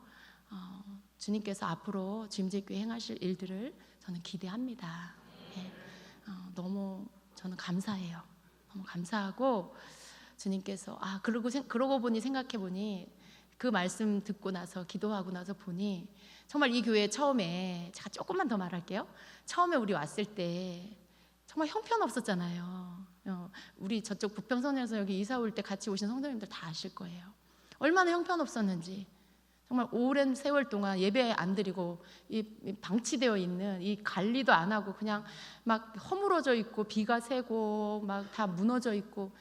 주님께서 앞으로 주임제교회 행하실 일들을 저는 기대합니다. 너무 저는 감사해요. 너무 감사하고, 주님께서 그러고 보니 생각해 보니 그 말씀 듣고 나서 기도하고 나서 보니 정말 이 교회 처음에, 제가 조금만 더 말할게요. 처음에 우리 왔을 때 정말 형편없었잖아요. 우리 저쪽 부평선에서 여기 이사 올 때 같이 오신 성도님들 다 아실 거예요. 얼마나 형편없었는지. 정말 오랜 세월 동안 예배 안 드리고 이 방치되어 있는, 이 관리도 안 하고 그냥 막 허물어져 있고 비가 새고 막 다 무너져 있고,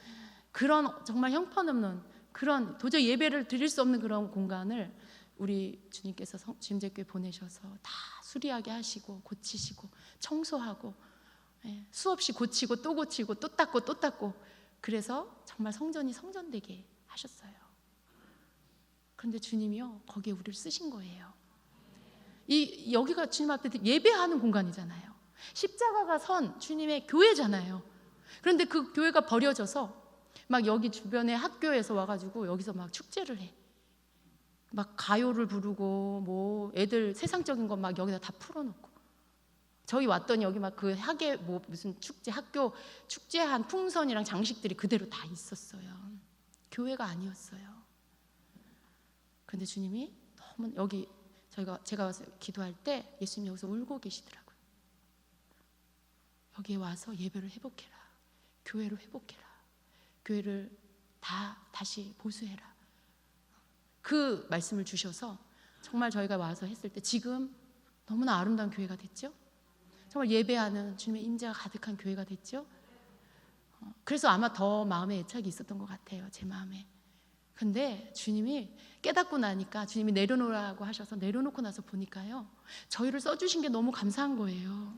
그런 정말 형편없는, 그런 도저히 예배를 드릴 수 없는 그런 공간을 우리 주님께서 주임제교회 보내셔서 다 수리하게 하시고 고치시고 청소하고, 수없이 고치고 또 고치고 또 닦고 또 닦고, 그래서 정말 성전이 성전되게 하셨어요. 그런데 주님이요, 거기에 우리를 쓰신 거예요. 여기가 주님 앞에 예배하는 공간이잖아요. 십자가가 선 주님의 교회잖아요. 그런데 그 교회가 버려져서 막 여기 주변에 학교에서 와가지고 여기서 막 축제를 해. 막 가요를 부르고 뭐 애들 세상적인 것 막 여기다 다 풀어놓고, 저희 왔더니 여기 막 그 학예 뭐 무슨 축제, 학교 축제한 풍선이랑 장식들이 그대로 다 있었어요. 교회가 아니었어요. 근데 주님이 너무 여기 제가 와서 기도할 때 예수님이 여기서 울고 계시더라고요. 여기에 와서 예배를 회복해라. 교회를 회복해라. 교회를 다시 보수해라. 그 말씀을 주셔서 정말 저희가 와서 했을 때 지금 너무나 아름다운 교회가 됐죠. 정말 예배하는 주님의 임재가 가득한 교회가 됐죠. 그래서 아마 더 마음에 애착이 있었던 것 같아요. 제 마음에. 근데 주님이 깨닫고 나니까, 주님이 내려놓으라고 하셔서 내려놓고 나서 보니까요, 저희를 써주신 게 너무 감사한 거예요.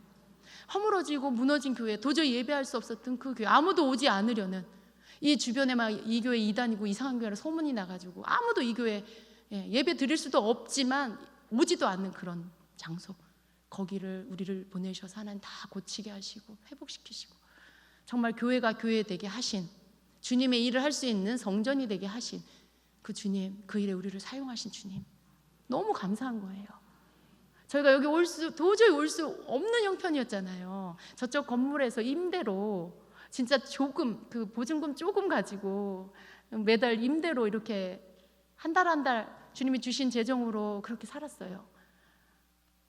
허물어지고 무너진 교회, 도저히 예배할 수 없었던 그 교회, 아무도 오지 않으려는, 이 주변에 막 이 교회 이단이고 이상한 교회라 소문이 나가지고 아무도 이 교회 예배 드릴 수도 없지만 오지도 않는 그런 장소, 거기를 우리를 보내셔서 하나님 다 고치게 하시고 회복시키시고, 정말 교회가 교회 되게 하신, 주님의 일을 할 수 있는 성전이 되게 하신 그 주님, 그 일에 우리를 사용하신 주님, 너무 감사한 거예요. 저희가 여기 도저히 올 수 없는 형편이었잖아요. 저쪽 건물에서 임대로 진짜 조금, 그 보증금 조금 가지고 매달 임대로 이렇게 한 달 한 달 주님이 주신 재정으로 그렇게 살았어요.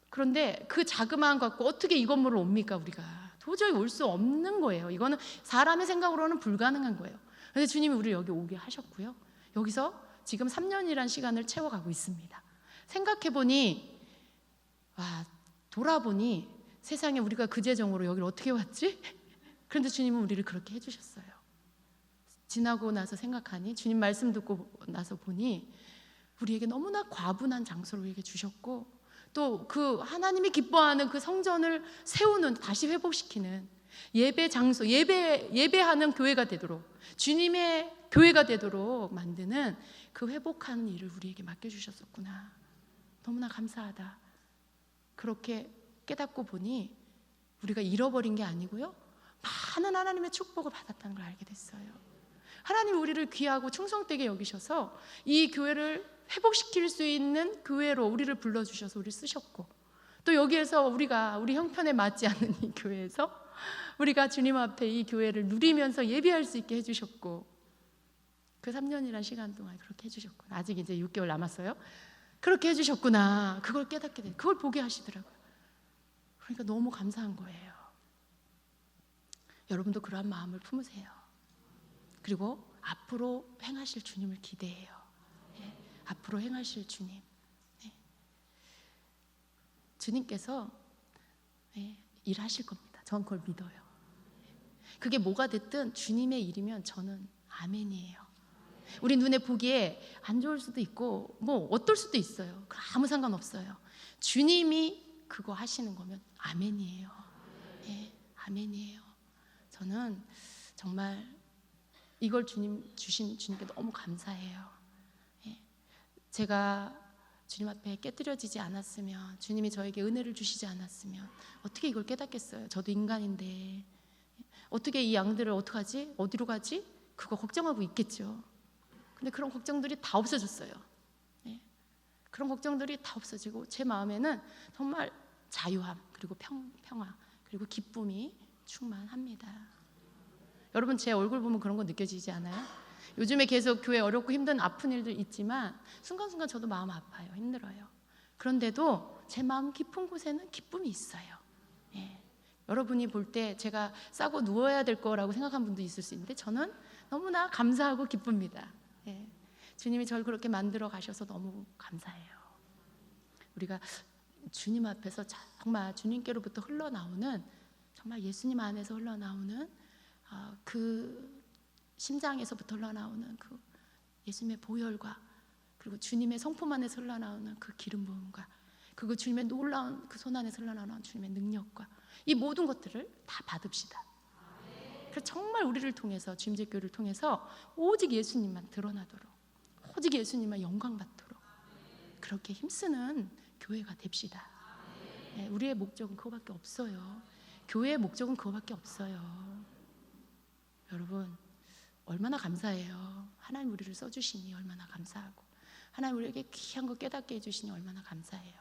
그런데 그 자그마한 거 갖고 어떻게 이 건물을 옵니까? 우리가 도저히 올 수 없는 거예요. 이거는 사람의 생각으로는 불가능한 거예요. 그런데 주님이 우리를 여기 오게 하셨고요, 여기서 지금 3년이란 시간을 채워가고 있습니다. 생각해보니 돌아보니 세상에 우리가 그 재정으로 여기를 어떻게 왔지? 그런데 주님은 우리를 그렇게 해주셨어요. 지나고 나서 생각하니, 주님 말씀 듣고 나서 보니 우리에게 너무나 과분한 장소를 우리에게 주셨고, 또 그 하나님이 기뻐하는 그 성전을 세우는, 다시 회복시키는 예배 장소, 예배하는 교회가 되도록, 주님의 교회가 되도록 만드는 그 회복하는 일을 우리에게 맡겨주셨었구나. 너무나 감사하다. 그렇게 깨닫고 보니 우리가 잃어버린 게 아니고요, 많은 하나님의 축복을 받았다는 걸 알게 됐어요. 하나님이 우리를 귀하고 충성되게 여기셔서 이 교회를 회복시킬 수 있는 교회로 우리를 불러주셔서 우리를 쓰셨고, 또 여기에서 우리 형편에 맞지 않는 이 교회에서 우리가 주님 앞에 이 교회를 누리면서 예배할 수 있게 해주셨고, 그 3년이란 시간 동안 그렇게 해주셨구나. 아직 이제 6개월 남았어요. 그렇게 해주셨구나. 그걸 깨닫게 돼. 그걸 보게 하시더라고요. 그러니까 너무 감사한 거예요. 여러분도 그러한 마음을 품으세요. 그리고 앞으로 행하실 주님을 기대해요. 네. 앞으로 행하실 주님. 네. 주님께서 일하실 겁니다. 저는 그걸 믿어요. 그게 뭐가 됐든 주님의 일이면 저는 아멘이에요. 우리 눈에 보기에 안 좋을 수도 있고 뭐 어떨 수도 있어요. 아무 상관없어요. 주님이 그거 하시는 거면 아멘이에요. 예, 아멘이에요. 저는 정말 이걸 주신 주님께 너무 감사해요. 예, 제가 주님 앞에 깨뜨려지지 않았으면, 주님이 저에게 은혜를 주시지 않았으면 어떻게 이걸 깨닫겠어요. 저도 인간인데 어떻게 이 양들을 어떡하지? 어디로 가지? 그거 걱정하고 있겠죠. 근데 그런 걱정들이 다 없어졌어요. 네. 그런 걱정들이 다 없어지고 제 마음에는 정말 자유함, 그리고 평화, 그리고 기쁨이 충만합니다. 여러분, 제 얼굴 보면 그런 거 느껴지지 않아요? 요즘에 계속 교회 어렵고 힘든 아픈 일들 있지만 순간순간 저도 마음 아파요. 힘들어요. 그런데도 제 마음 깊은 곳에는 기쁨이 있어요. 예. 여러분이 볼 때 제가 싸고 누워야 될 거라고 생각한 분도 있을 수 있는데 저는 너무나 감사하고 기쁩니다. 예. 주님이 저를 그렇게 만들어 가셔서 너무 감사해요. 우리가 주님 앞에서 정말 주님께로부터 흘러나오는, 정말 예수님 안에서 흘러나오는 그 심장에서부터 흘러나오는 그 예수님의 보혈과, 그리고 주님의 성품 안에서 흘러나오는 그 기름 부음과, 그리고 주님의 놀라운 그 손 안에서 흘러나오는 주님의 능력과, 이 모든 것들을 다 받읍시다. 그래서 정말 우리를 통해서, 주임제교를 통해서 오직 예수님만 드러나도록, 오직 예수님만 영광 받도록 그렇게 힘쓰는 교회가 됩시다. 네, 우리의 목적은 그거밖에 없어요. 교회의 목적은 그거밖에 없어요. 여러분, 얼마나 감사해요. 하나님 우리를 써주시니 얼마나 감사하고, 하나님 우리에게 귀한 거 깨닫게 해주시니 얼마나 감사해요.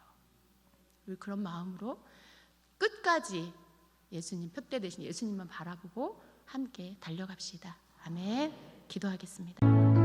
우리 그런 마음으로 끝까지 예수님, 표대 대신 예수님만 바라보고 함께 달려갑시다. 아멘. 기도하겠습니다.